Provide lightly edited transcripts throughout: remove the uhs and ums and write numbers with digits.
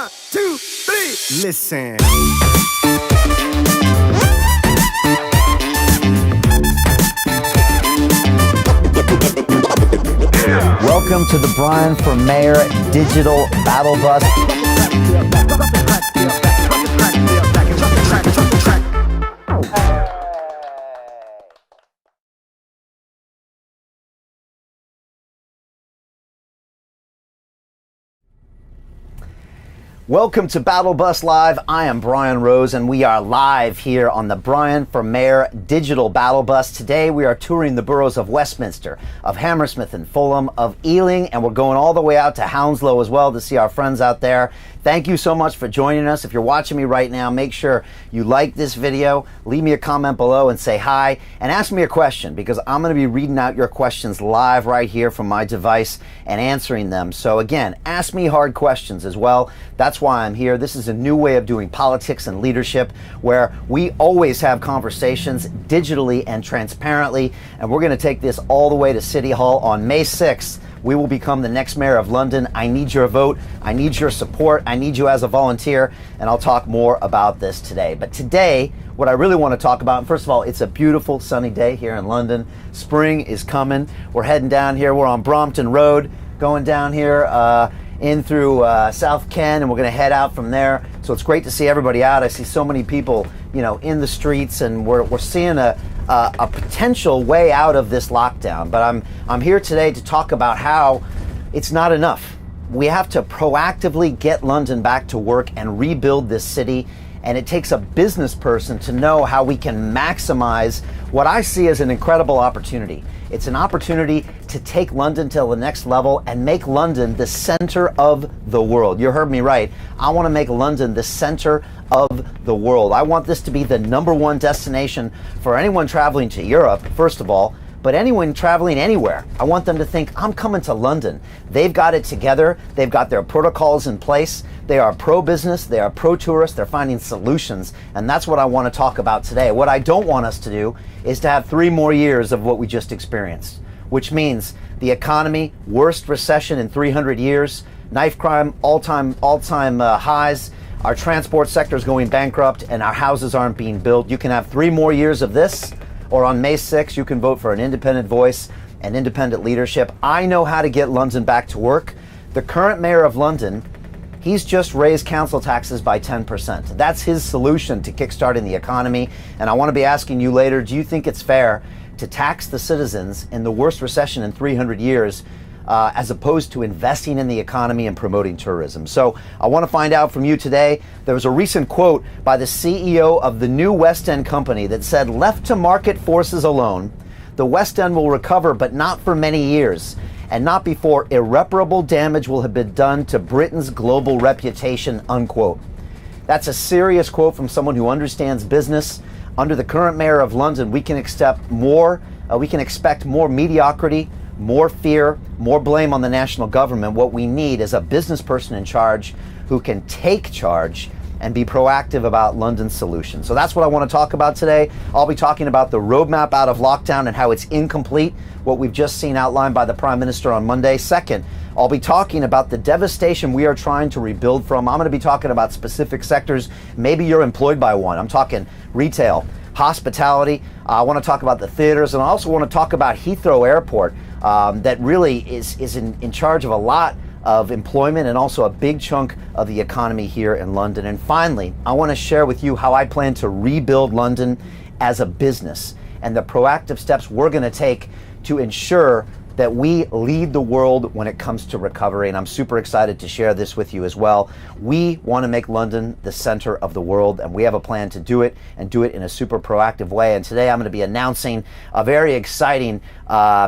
1, 2, 3. Listen. Welcome to the Brian for Mayor Digital Battle Bus. Welcome to Battle Bus Live. I am Brian Rose, and we are live here on the Brian for Mayor Digital Battle Bus. Today we are touring the boroughs of Westminster, of Hammersmith and Fulham, of Ealing, and we're going all the way out to Hounslow as well to see our friends out there. Thank you so much for joining us. If you're watching me right now, make sure you like this video, leave me a comment below and say hi, and ask me a question, because I'm going to be reading out your questions live right here from my device and answering them. So again, ask me hard questions as well. That's why I'm here. This is a new way of doing politics and leadership, where we always have conversations digitally and transparently, and we're going to take this all the way to City Hall on May 6th. We will become the next mayor of London. I need your vote. I need your support. I need you as a volunteer, and I'll talk more about this today. But today, what I really want to talk about, first of all, it's a beautiful sunny day here in London. Spring is coming. We're heading down here. We're on Brompton Road, going down here in through South Ken, and we're going to head out from there. So it's great to see everybody out. I see so many people, you know, in the streets, and we're seeing a potential way out of this lockdown. But I'm here today to talk about how it's not enough. We have to proactively get London back to work and rebuild this city. And it takes a business person to know how we can maximize what I see as an incredible opportunity. It's an opportunity to take London to the next level and make London the center of the world. You heard me right. I want to make London the center of the world. I want this to be the #1 destination for anyone traveling to Europe, first of all, but anyone traveling anywhere. I want them to think, I'm coming to London. They've got it together. They've got their protocols in place. They are pro-business. They are pro-tourist. They're finding solutions. And that's what I want to talk about today. What I don't want us to do is to have 3 more years of what we just experienced, which means the economy, worst recession in 300 years, knife crime, all-time highs, our transport sector is going bankrupt, and our houses aren't being built. You can have 3 more years of this, or on May 6th, you can vote for an independent voice and independent leadership. I know how to get London back to work. The current mayor of London, he's just raised council taxes by 10%. That's his solution to kickstarting the economy. And I want to be asking you later, do you think it's fair to tax the citizens in the worst recession in 300 years as opposed to investing in the economy and promoting tourism? So I want to find out from you today. There was a recent quote by the CEO of the new West End company that said, "Left to market forces alone, the West End will recover, but not for many years, and not before irreparable damage will have been done to Britain's global reputation," unquote. That's a serious quote from someone who understands business. Under the current mayor of London, we can expect more mediocrity, more fear, more blame on the national government. What we need is a business person in charge who can take charge and be proactive about London's solutions. So that's what I want to talk about today. I'll be talking about the roadmap out of lockdown and how it's incomplete, what we've just seen outlined by the Prime Minister on Monday. Second, I'll be talking about the devastation we are trying to rebuild from. I'm going to be talking about specific sectors. Maybe you're employed by one. I'm talking retail, hospitality. I want to talk about the theaters, and I also want to talk about Heathrow Airport that really is in charge of a lot of employment and also a big chunk of the economy here in London. And finally, I want to share with you how I plan to rebuild London as a business and the proactive steps we're going to take to ensure that we lead the world when it comes to recovery. And I'm super excited to share this with you as well. We want to make London the center of the world, and we have a plan to do it, and do it in a super proactive way. And today I'm going to be announcing a very exciting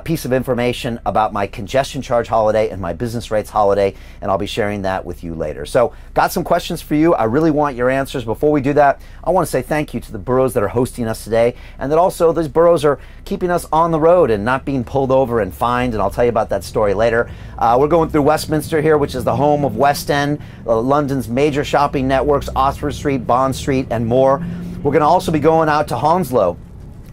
piece of information about my congestion charge holiday and my business rates holiday, and I'll be sharing that with you later. So got some questions for you. I really want your answers. Before we do that, I want to say thank you to the boroughs that are hosting us today, and that also those boroughs are keeping us on the road and not being pulled over and fined, and I'll tell you about that story later. We're going through Westminster here, which is the home of West End, London's major shopping networks, Oxford Street, Bond Street, and more. We're going to also be going out to Hounslow,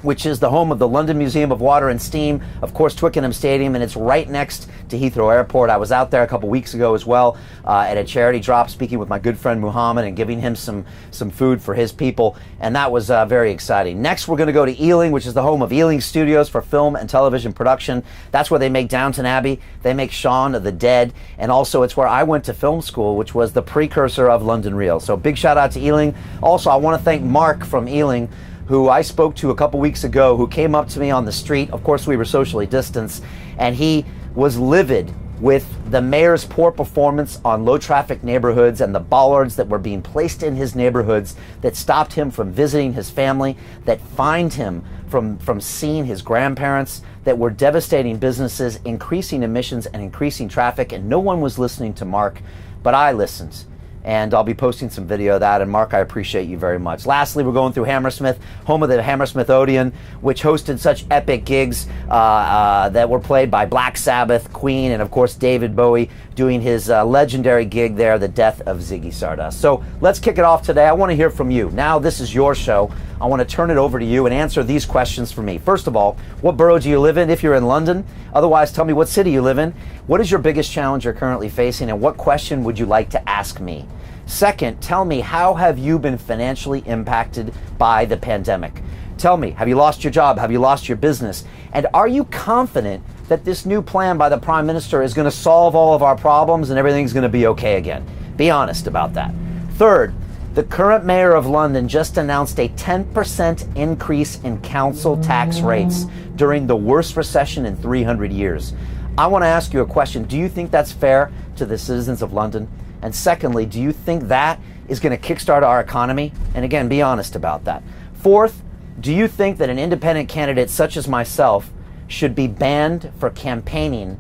which is the home of the London Museum of Water and Steam, of course Twickenham Stadium, and it's right next to Heathrow Airport. I was out there a couple weeks ago as well at a charity drop, speaking with my good friend Muhammad and giving him some food for his people, and that was very exciting. Next, we're going to go to Ealing, which is the home of Ealing Studios for film and television production. That's where they make Downton Abbey, they make Shaun of the Dead, and also it's where I went to film school, which was the precursor of London Reel. So big shout out to Ealing. Also, I want to thank Mark from Ealing, who I spoke to a couple weeks ago, who came up to me on the street. Of course, we were socially distanced, and he was livid with the mayor's poor performance on low traffic neighborhoods and the bollards that were being placed in his neighborhoods that stopped him from visiting his family, that fined him from seeing his grandparents, that were devastating businesses, increasing emissions and increasing traffic. And no one was listening to Mark, but I listened. And I'll be posting some video of that. And Mark, I appreciate you very much. Lastly, we're going through Hammersmith, home of the Hammersmith Odeon, which hosted such epic gigs that were played by Black Sabbath, Queen, and of course David Bowie doing his legendary gig there, The Death of Ziggy Stardust. So let's kick it off today. I want to hear from you. Now this is your show. I want to turn it over to you and answer these questions for me. First of all, what borough do you live in if you're in London? Otherwise, tell me what city you live in. What is your biggest challenge you're currently facing, and what question would you like to ask me? Second, tell me, how have you been financially impacted by the pandemic? Tell me, have you lost your job? Have you lost your business? And are you confident that this new plan by the Prime Minister is going to solve all of our problems and everything's going to be okay again? Be honest about that. Third, the current mayor of London just announced a 10% increase in council tax rates during the worst recession in 300 years. I want to ask you a question. Do you think that's fair to the citizens of London? And secondly, do you think that is going to kickstart our economy? And again, be honest about that. Fourth, do you think that an independent candidate such as myself should be banned for campaigning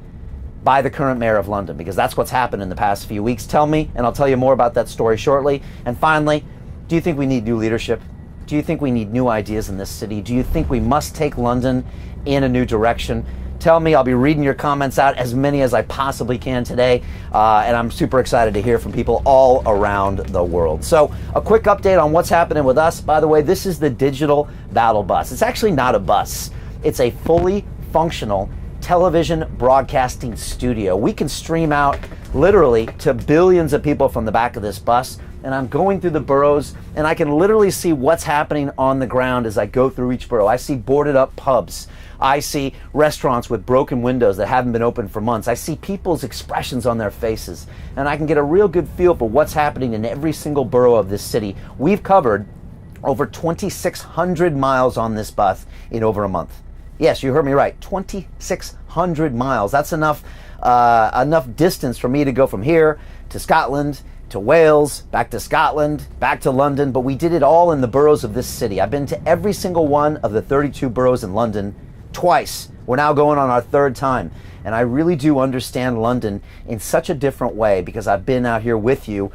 by the current mayor of London? Because that's what's happened in the past few weeks. Tell me, and I'll tell you more about that story shortly. And finally, do you think we need new leadership? Do you think we need new ideas in this city? Do you think we must take London in a new direction? Tell me. I'll be reading your comments out, as many as I possibly can today, and I'm super excited to hear from people all around the world. So a quick update on what's happening with us. By the way, this is the digital battle bus. It's actually not a bus. It's a fully functional television broadcasting studio. We can stream out literally to billions of people from the back of this bus, and I'm going through the boroughs, and I can literally see what's happening on the ground as I go through each borough. I see boarded up pubs. I see restaurants with broken windows that haven't been open for months. I see people's expressions on their faces, and I can get a real good feel for what's happening in every single borough of this city. We've covered over 2,600 miles on this bus in over a month. Yes, you heard me right, 2,600 miles. That's enough distance for me to go from here to Scotland, to Wales, back to Scotland, back to London, but we did it all in the boroughs of this city. I've been to every single one of the 32 boroughs in London twice. We're now going on our third time. And I really do understand London in such a different way because I've been out here with you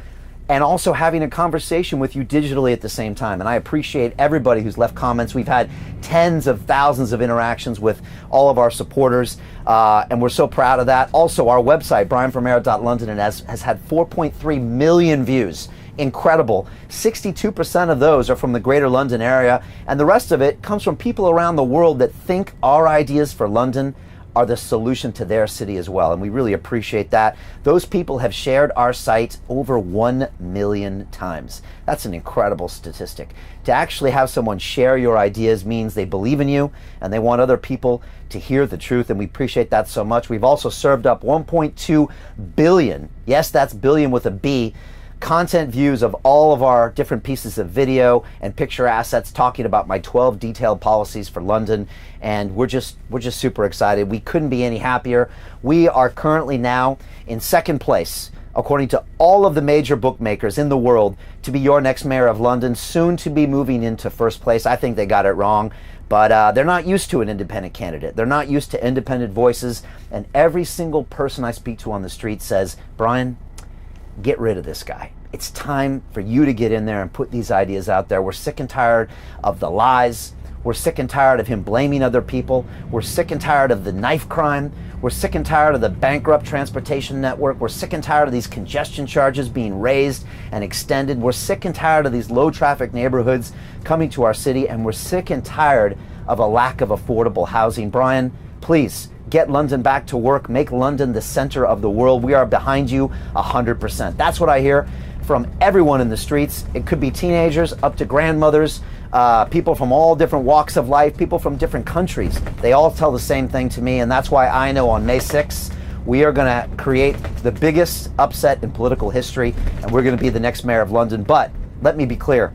and also having a conversation with you digitally at the same time. And I appreciate everybody who's left comments. We've had tens of thousands of interactions with all of our supporters, and we're so proud of that. Also, our website, brianformayor.london, has had 4.3 million views. Incredible. 62% of those are from the Greater London area, and the rest of it comes from people around the world that think our ideas for London are the solution to their city as well, and we really appreciate that. Those people have shared our site over 1 million times. That's an incredible statistic. To actually have someone share your ideas means they believe in you and they want other people to hear the truth, and we appreciate that so much. We've also served up 1.2 billion, yes, that's billion with a B, content views of all of our different pieces of video and picture assets talking about my 12 detailed policies for London, and we're just super excited. We couldn't be any happier. We are currently now in second place, according to all of the major bookmakers in the world, to be your next mayor of London, soon to be moving into first place. I think they got it wrong, but they're not used to an independent candidate. They're not used to independent voices, and every single person I speak to on the street says, Brian, get rid of this guy. It's time for you to get in there and put these ideas out there. We're sick and tired of the lies. We're sick and tired of him blaming other people. We're sick and tired of the knife crime. We're sick and tired of the bankrupt transportation network. We're sick and tired of these congestion charges being raised and extended. We're sick and tired of these low traffic neighborhoods coming to our city, and we're sick and tired of a lack of affordable housing. Brian, please get London back to work. Make London the center of the world. We are behind you 100%. That's what I hear from everyone in the streets. It could be teenagers up to grandmothers, people from all different walks of life, people from different countries. They all tell the same thing to me, and that's why I know on May 6th, we are going to create the biggest upset in political history, and we're going to be the next mayor of London. But let me be clear,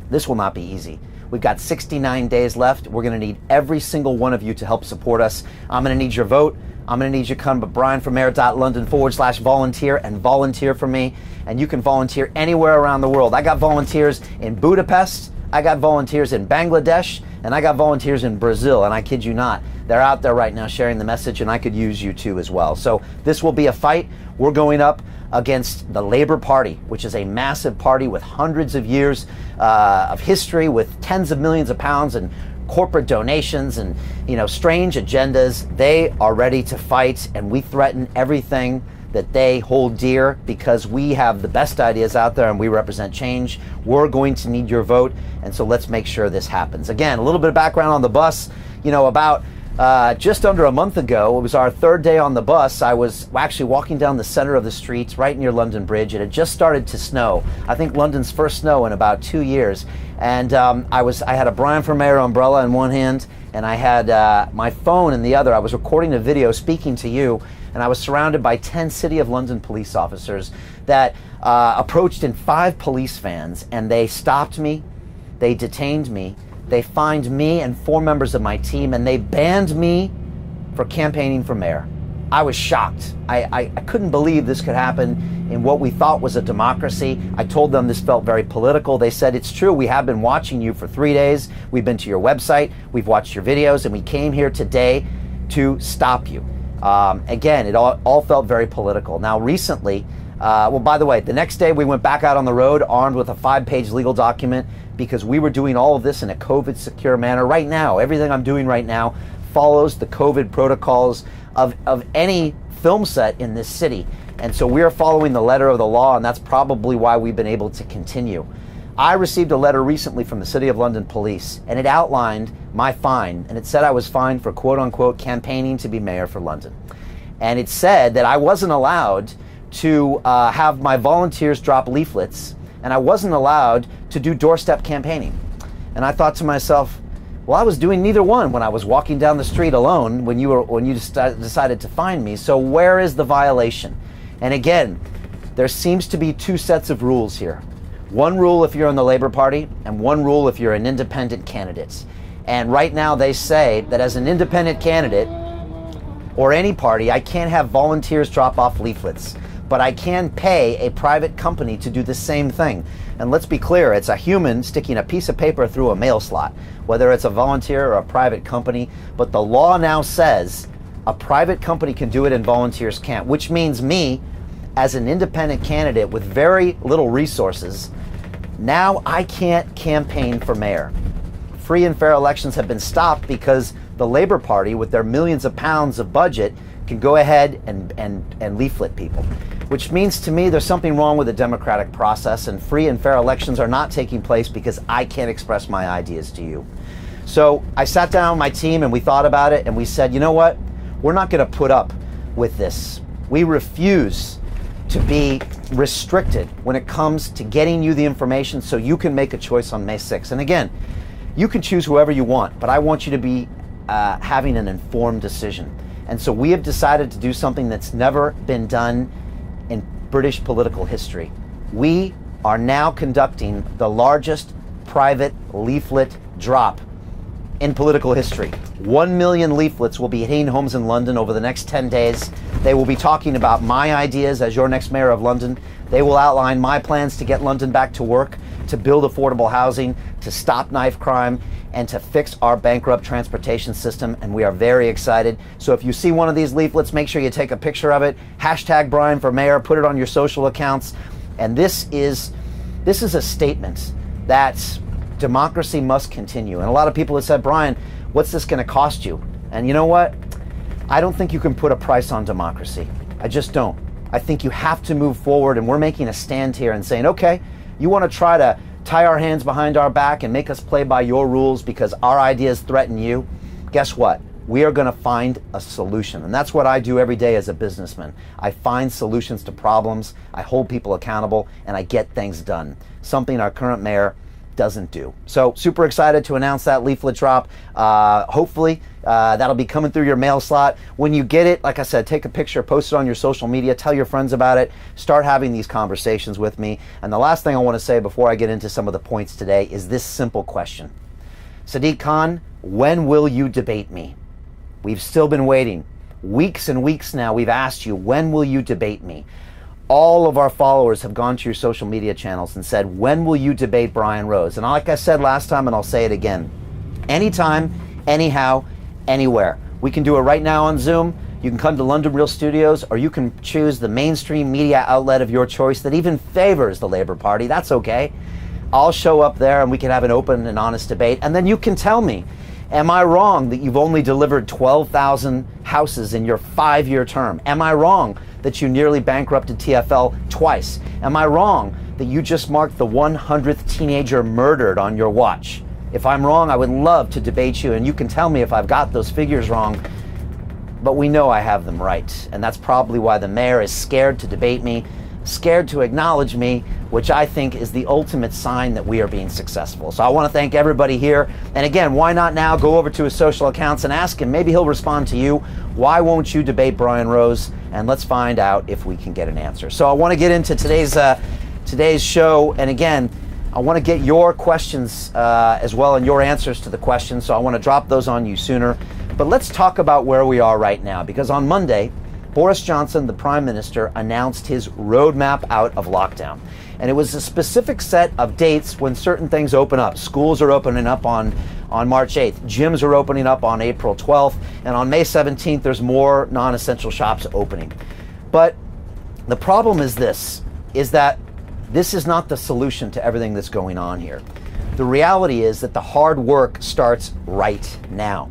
this will not be easy. We've got 69 days left. We're going to need every single one of you to help support us. I'm going to need your vote. I'm going to need you to come to brianformayor.london/volunteer and volunteer for me. And you can volunteer anywhere around the world. I got volunteers in Budapest, I got volunteers in Bangladesh, and I got volunteers in Brazil, and I kid you not, they're out there right now sharing the message, and I could use you too as well. So this will be a fight. We're going up against the Labour Party, which is a massive party with hundreds of years of history, with tens of millions of pounds and corporate donations and, strange agendas. They are ready to fight, and we threaten everything that they hold dear because we have the best ideas out there and we represent change. We're going to need your vote, and so let's make sure this happens. Again, a little bit of background on the bus. About just under a month ago, it was our third day on the bus. I was actually walking down the center of the streets right near London Bridge. It had just started to snow. I think London's first snow in about 2 years. And I had a Brian for Mayor umbrella in one hand, and I had my phone in the other. I was recording a video speaking to you, and I was surrounded by 10 City of London police officers that approached in 5 police vans, and they stopped me, they detained me, they fined me and 4 members of my team, and they banned me for campaigning for mayor. I was shocked. I couldn't believe this could happen in what we thought was a democracy. I told them this felt very political. They said, it's true, we have been watching you for 3 days. We've been to your website, we've watched your videos, and we came here today to stop you. Again, it all felt very political. Now recently, by the way, the next day we went back out on the road armed with a 5-page legal document because we were doing all of this in a COVID secure manner. Right now, everything I'm doing right now follows the COVID protocols of any film set in this city. And so we are following the letter of the law, and that's probably why we've been able to continue. I received a letter recently from the City of London Police, and it outlined my fine, and it said I was fined for quote-unquote campaigning to be mayor for London. And it said that I wasn't allowed to have my volunteers drop leaflets, and I wasn't allowed to do doorstep campaigning. And I thought to myself, well, I was doing neither one when I was walking down the street alone when you decided to fine me. So where is the violation? And again, there seems to be 2 sets of rules here. One rule if you're in the Labour Party, and one rule if you're an independent candidate. And right now they say that as an independent candidate, or any party, I can't have volunteers drop off leaflets, but I can pay a private company to do the same thing. And let's be clear, it's a human sticking a piece of paper through a mail slot, whether it's a volunteer or a private company. But the law now says a private company can do it and volunteers can't, which means me, as an independent candidate with very little resources, now I can't campaign for mayor. Free and fair elections have been stopped because the Labour Party, with their millions of pounds of budget, can go ahead and leaflet people. Which means to me there's something wrong with the democratic process, and free and fair elections are not taking place because I can't express my ideas to you. So I sat down with my team and we thought about it, and we said, you know what? We're not going to put up with this. We refuse to be restricted when it comes to getting you the information so you can make a choice on May 6th. And again, you can choose whoever you want, but I want you to be having an informed decision. And so we have decided to do something that's never been done in British political history. We are now conducting the largest private leaflet drop in political history. 1 million leaflets will be hitting homes in London over the next 10 days. They will be talking about my ideas as your next mayor of London. They will outline my plans to get London back to work, to build affordable housing, to stop knife crime, and to fix our bankrupt transportation system. And we are very excited. So if you see one of these leaflets, make sure you take a picture of it. Hashtag Brian for Mayor, put it on your social accounts. And this is a statement that democracy must continue. And a lot of people have said, Brian, what's this going to cost you? And you know what? I don't think you can put a price on democracy. I just don't. I think you have to move forward, and we're making a stand here and saying, okay, you want to try to tie our hands behind our back and make us play by your rules because our ideas threaten you, guess what? We are going to find a solution. And that's what I do every day as a businessman. I find solutions to problems, I hold people accountable, and I get things done. Something our current mayor doesn't do. So super excited to announce that leaflet drop. Hopefully that'll be coming through your mail slot. When you get it, like I said, take a picture, post it on your social media, tell your friends about it, start having these conversations with me. And the last thing I want to say before I get into some of the points today is this simple question. Sadiq Khan, when will you debate me? We've still been waiting. Weeks and weeks now, we've asked you, when will you debate me? All of our followers have gone to your social media channels and said, when will you debate Brian Rose? And like I said last time, and I'll say it again, anytime, anyhow, anywhere. We can do it right now on Zoom. You can come to London Real Studios, or you can choose the mainstream media outlet of your choice that even favors the Labour Party. That's okay. I'll show up there and we can have an open and honest debate. And then you can tell me, am I wrong that you've only delivered 12,000 houses in your 5-year term? Am I wrong that you nearly bankrupted TfL twice? Am I wrong that you just marked the 100th teenager murdered on your watch? If I'm wrong, I would love to debate you, and you can tell me if I've got those figures wrong, but we know I have them right. And that's probably why the mayor is scared to debate me, scared to acknowledge me, which I think is the ultimate sign that we are being successful. So I want to thank everybody here. And again, why not now go over to his social accounts and ask him, maybe he'll respond to you. Why won't you debate Brian Rose? And let's find out if we can get an answer. So I want to get into today's show. And again, I want to get your questions as well and your answers to the questions. So I want to drop those on you sooner. But let's talk about where we are right now, because on Monday, Boris Johnson, the Prime Minister, announced his roadmap out of lockdown. And it was a specific set of dates when certain things open up. Schools are opening up on March 8th. Gyms are opening up on April 12th. And on May 17th, there's more non-essential shops opening. But the problem is that this is not the solution to everything that's going on here. The reality is that the hard work starts right now.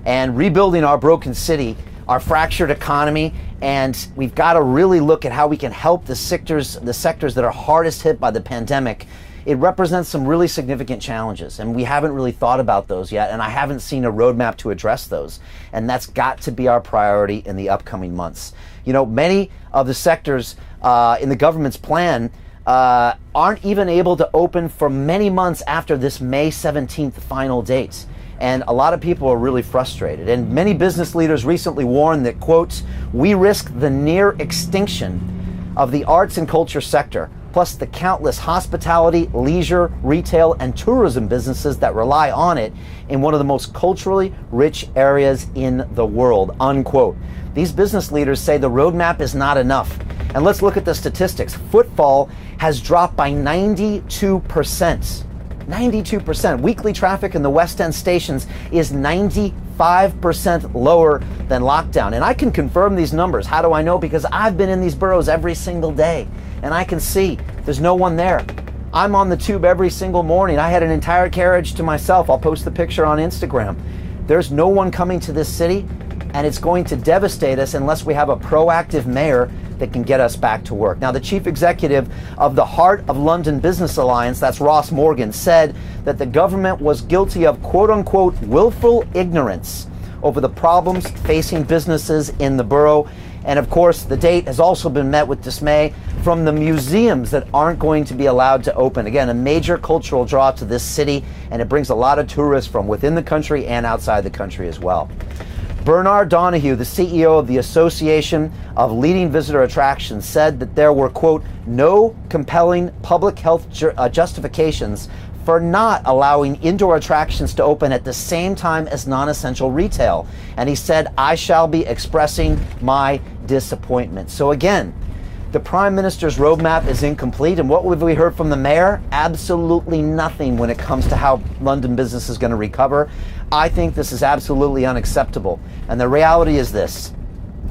And rebuilding our broken city, our fractured economy, and we've got to really look at how we can help the sectors that are hardest hit by the pandemic. It represents some really significant challenges, and we haven't really thought about those yet, and I haven't seen a roadmap to address those. And that's got to be our priority in the upcoming months. You know, many of the sectors in the government's plan aren't even able to open for many months after this May 17th final date. And a lot of people are really frustrated. And many business leaders recently warned that, quote, we risk the near extinction of the arts and culture sector, plus the countless hospitality, leisure, retail, and tourism businesses that rely on it in one of the most culturally rich areas in the world, unquote. These business leaders say the roadmap is not enough. And let's look at the statistics. Footfall has dropped by 92%. 92%. Weekly traffic in the West End stations is 95% lower than lockdown. And I can confirm these numbers. How do I know? Because I've been in these boroughs every single day, and I can see there's no one there. I'm on the tube every single morning. I had an entire carriage to myself. I'll post the picture on Instagram. There's no one coming to this city, and it's going to devastate us unless we have a proactive mayor that can get us back to work. Now, the chief executive of the Heart of London Business Alliance, that's Ross Morgan, said that the government was guilty of quote-unquote willful ignorance over the problems facing businesses in the borough. And of course, the date has also been met with dismay from the museums that aren't going to be allowed to open. Again, a major cultural draw to this city, and it brings a lot of tourists from within the country and outside the country as well. Bernard Donahue, the CEO of the Association of Leading Visitor Attractions, said that there were, quote, no compelling public health justifications for not allowing indoor attractions to open at the same time as non-essential retail. And he said, I shall be expressing my disappointment. So again, the Prime Minister's roadmap is incomplete. And what have we heard from the mayor? Absolutely nothing when it comes to how London business is going to recover. I think this is absolutely unacceptable. And the reality is this.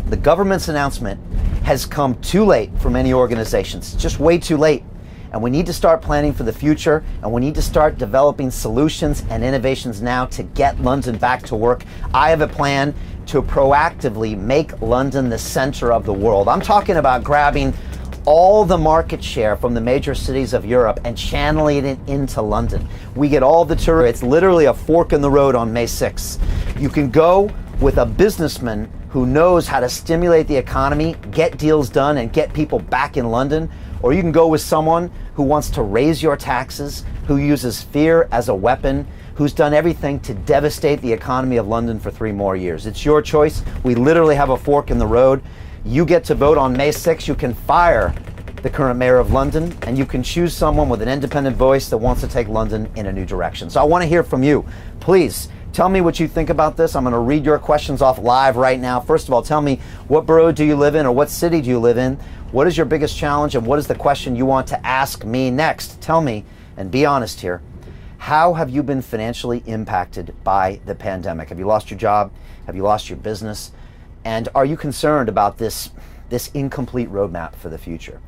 The government's announcement has come too late for many organizations, just way too late. And we need to start planning for the future, and we need to start developing solutions and innovations now to get London back to work. I have a plan to proactively make London the center of the world. I'm talking about grabbing all the market share from the major cities of Europe and channeling it into London. We get all the tourists. It's literally a fork in the road on May 6th. You can go with a businessman who knows how to stimulate the economy, get deals done, and get people back in London, or you can go with someone who wants to raise your taxes, who uses fear as a weapon, who's done everything to devastate the economy of London for 3 more years. It's your choice. We literally have a fork in the road. You get to vote on May 6th. You can fire the current mayor of London, and you can choose someone with an independent voice that wants to take London in a new direction. So I want to hear from you. Please tell me what you think about this. I'm going to read your questions off live right now. First of all, tell me, what borough do you live in, or what city do you live in? What is your biggest challenge, and what is the question you want to ask me next? Tell me, and be honest here. How have you been financially impacted by the pandemic? Have you lost your job? Have you lost your business? And are you concerned about this incomplete roadmap for the future?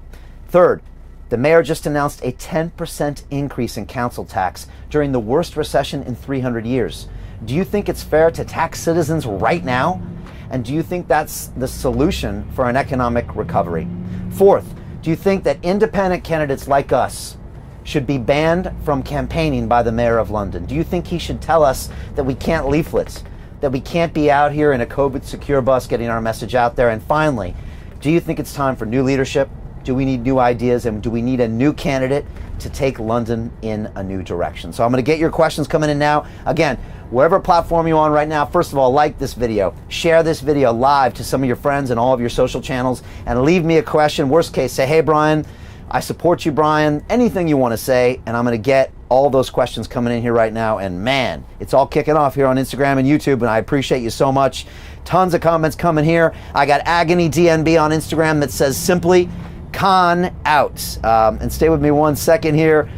Third, the mayor just announced a 10% increase in council tax during the worst recession in 300 years. Do you think it's fair to tax citizens right now? And do you think that's the solution for an economic recovery? Fourth, do you think that independent candidates like us should be banned from campaigning by the mayor of London? Do you think he should tell us that we can't leaflet, that we can't be out here in a COVID secure bus getting our message out there? And finally, do you think it's time for new leadership? Do we need new ideas, and do we need a new candidate to take London in a new direction? So I'm going to get your questions coming in now. Again, wherever platform you're on right now, first of all, like this video, share this video live to some of your friends and all of your social channels, and leave me a question. Worst case, say, hey, Brian, I support you, Brian. Anything you want to say, and I'm going to get all those questions coming in here right now. And man, it's all kicking off here on Instagram and YouTube, and I appreciate you so much. Tons of comments coming here. I got Agony DNB on Instagram that says simply, con out. And stay with me 1 second here.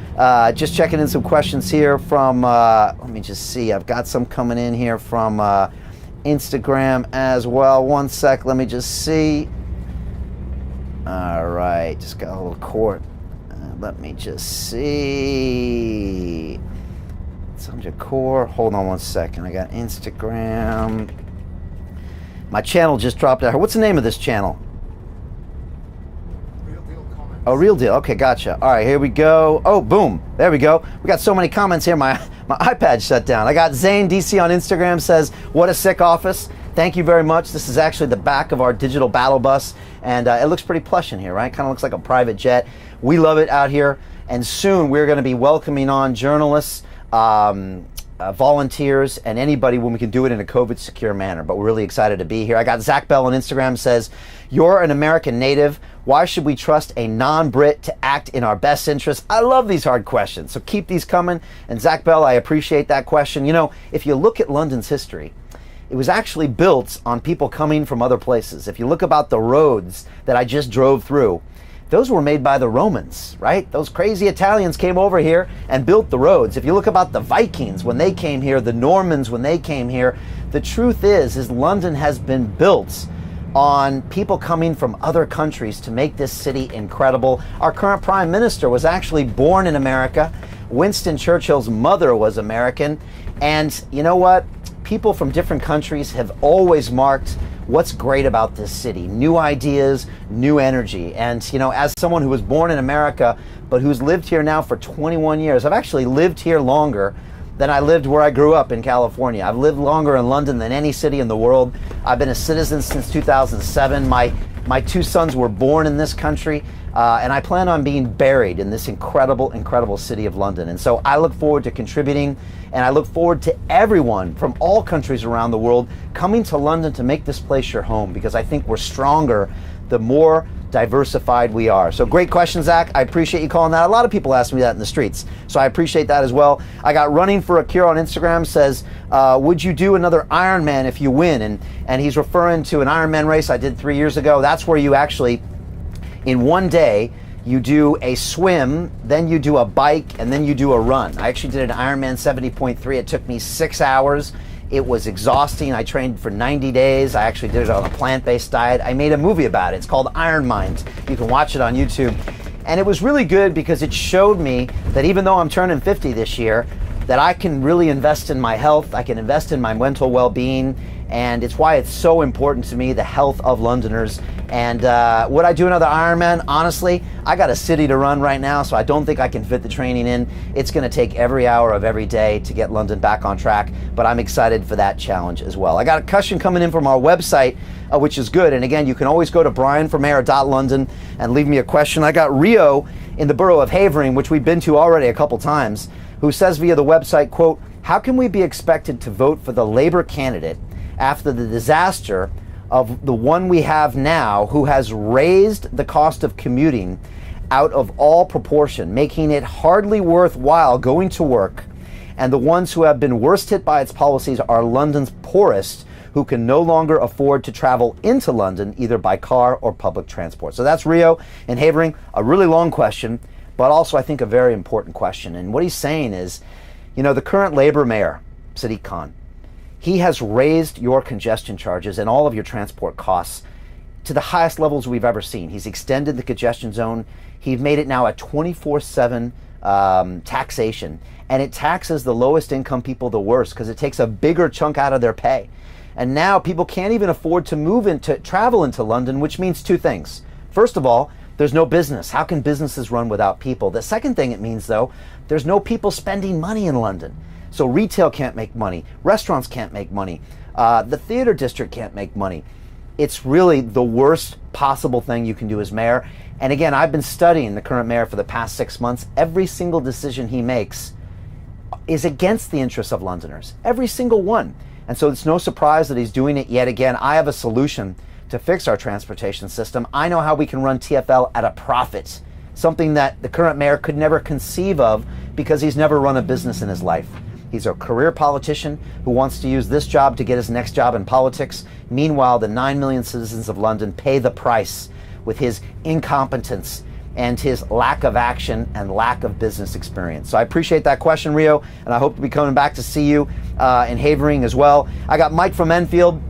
Just checking in some questions here from, let me just see, I've got some coming in here from Instagram as well. 1 sec, let me just see. All right, just got a little court. Let me just see. Subject core, hold on 1 second. I got Instagram. My channel just dropped out. What's the name of this channel? Oh, Real Deal. Okay, gotcha. All right, here we go. Oh, boom. There we go. We got so many comments here. My iPad shut down. I got Zane DC on Instagram says, what a sick office. Thank you very much. This is actually the back of our digital battle bus, and it looks pretty plush in here, right? Kind of looks like a private jet. We love it out here, and soon we're going to be welcoming on journalists, volunteers, and anybody when we can do it in a COVID secure manner. But we're really excited to be here. I got Zach Bell on Instagram says, you're an American native. Why should we trust a non-Brit to act in our best interest? I love these hard questions, so keep these coming. And Zach Bell, I appreciate that question. You know, if you look at London's history, it was actually built on people coming from other places. If you look about the roads that I just drove through, those were made by the Romans, right? Those crazy Italians came over here and built the roads. If you look about the Vikings when they came here, the Normans when they came here, the truth is London has been built on people coming from other countries to make this city incredible. Our current prime minister was actually born in America. Winston Churchill's mother was American. And you know what? People from different countries have always marked what's great about this city. New ideas, new energy. And you know, as someone who was born in America, but who's lived here now for 21 years, I've actually lived here longer than I lived where I grew up in California. I've lived longer in London than any city in the world. I've been a citizen since 2007. My 2 sons were born in this country, and I plan on being buried in this incredible, incredible city of London. And so I look forward to contributing, and I look forward to everyone from all countries around the world coming to London to make this place your home, because I think we're stronger the more diversified we are. So great question, Zach. I appreciate you calling that. A lot of people ask me that in the streets, so I appreciate that as well. I got Running for a Cure on Instagram says, would you do another Ironman if you win? And he's referring to an Ironman race I did 3 years ago. That's where you actually, in one day, you do a swim, then you do a bike, and then you do a run. I actually did an Ironman 70.3. It took me 6 hours. It was exhausting. I trained for 90 days. I actually did it on a plant-based diet. I made a movie about it. It's called Iron Mind. You can watch it on YouTube. And it was really good because it showed me that even though I'm turning 50 this year, that I can really invest in my health. I can invest in my mental well-being. And it's why it's so important to me, the health of Londoners. And would I do another Ironman? Honestly, I got a city to run right now, so I don't think I can fit the training in. It's going to take every hour of every day to get London back on track, but I'm excited for that challenge as well. I got a question coming in from our website, which is good. And again, you can always go to brianformayor.london and leave me a question. I got Rio in the borough of Havering, which we've been to already a couple times, who says via the website, quote, "How can we be expected to vote for the Labour candidate after the disaster of the one we have now, who has raised the cost of commuting out of all proportion, making it hardly worthwhile going to work, and the ones who have been worst hit by its policies are London's poorest, who can no longer afford to travel into London either by car or public transport." So that's Rio and Havering, a really long question, but also I think a very important question. And what he's saying is, you know, the current Labour mayor, Sadiq Khan, he has raised your congestion charges and all of your transport costs to the highest levels we've ever seen. He's extended the congestion zone. He's made it now a 24/7 taxation, and it taxes the lowest income people the worst because it takes a bigger chunk out of their pay. And now people can't even afford to travel into London, which means two things. First of all, there's no business. How can businesses run without people? The second thing it means, though, there's no people spending money in London. So retail can't make money, restaurants can't make money, the theater district can't make money. It's really the worst possible thing you can do as mayor. And again, I've been studying the current mayor for the past 6 months. Every single decision he makes is against the interests of Londoners, every single one. And so it's no surprise that he's doing it yet again. I have a solution to fix our transportation system. I know how we can run TfL at a profit, something that the current mayor could never conceive of because he's never run a business in his life. He's a career politician who wants to use this job to get his next job in politics. Meanwhile, the 9 million citizens of London pay the price with his incompetence and his lack of action and lack of business experience. So I appreciate that question, Rio, and I hope to be coming back to see you in Havering as well. I got Mike from Enfield,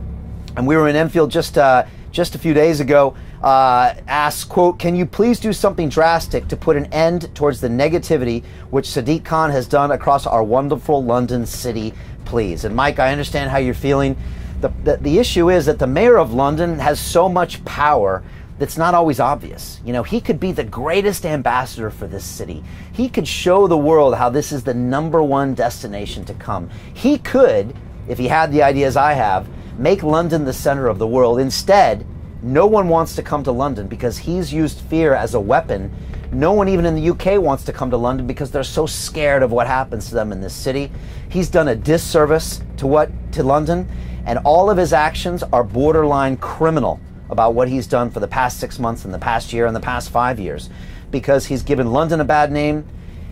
and we were in Enfield just a few days ago. Asks, quote, "Can you please do something drastic to put an end towards the negativity which Sadiq Khan has done across our wonderful London city, please?" And Mike, I understand how you're feeling. The issue is that the mayor of London has so much power that's not always obvious. You know, he could be the greatest ambassador for this city. He could show the world how this is the #1 destination to come. He could, if he had the ideas I have, make London the center of the world. Instead, no one wants to come to London because he's used fear as a weapon. No one even in the UK wants to come to London because they're so scared of what happens to them in this city. He's done a disservice to London, and all of his actions are borderline criminal about what he's done for the past 6 months and the past year and the past 5 years, because he's given London a bad name.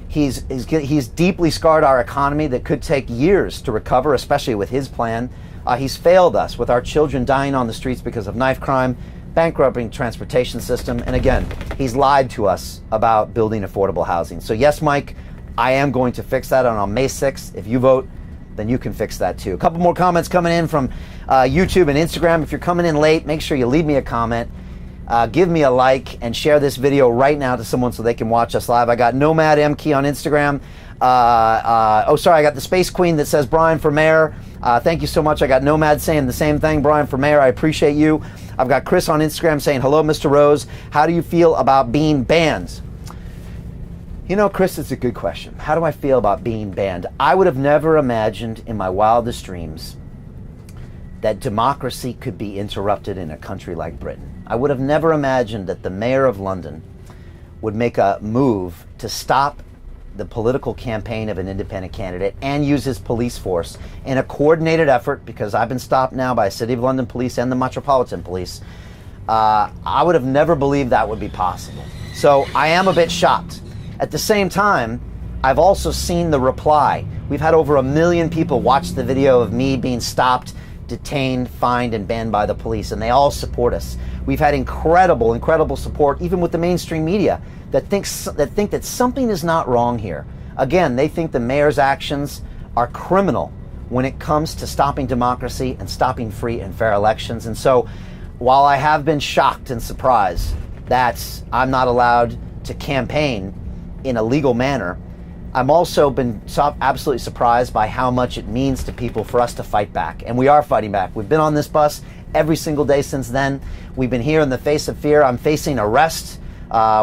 He's deeply scarred our economy that could take years to recover, especially with his plan. He's failed us with our children dying on the streets because of knife crime, bankrupting transportation system, and again, he's lied to us about building affordable housing. So yes, Mike, I am going to fix that, and on May 6th, if you vote, then you can fix that too. A couple more comments coming in from YouTube and Instagram. If you're coming in late, make sure you leave me a comment, give me a like, and share this video right now to someone so they can watch us live. I got Nomad M Key on Instagram. I got the Space Queen that says Brian for Mayor. Thank you so much. I got Nomad saying the same thing, Brian for Mayor. I appreciate you. I've got Chris on Instagram saying, "Hello, Mr. Rose. How do you feel about being banned?" You know, Chris, it's a good question. How do I feel about being banned? I would have never imagined in my wildest dreams that democracy could be interrupted in a country like Britain. I would have never imagined that the mayor of London would make a move to stop the political campaign of an independent candidate and use his police force in a coordinated effort, because I've been stopped now by City of London Police and the Metropolitan Police. I would have never believed that would be possible. So I am a bit shocked. At the same time, I've also seen the reply. We've had over 1 million people watch the video of me being stopped, detained, fined, and banned by the police, and they all support us. We've had incredible support, even with the mainstream media, that think that something is not wrong here. Again, they think the mayor's actions are criminal when it comes to stopping democracy and stopping free and fair elections. And so, while I have been shocked and surprised that I'm not allowed to campaign in a legal manner, I'm also been absolutely surprised by how much it means to people for us to fight back. And we are fighting back. We've been on this bus every single day since then. We've been here in the face of fear. I'm facing arrest,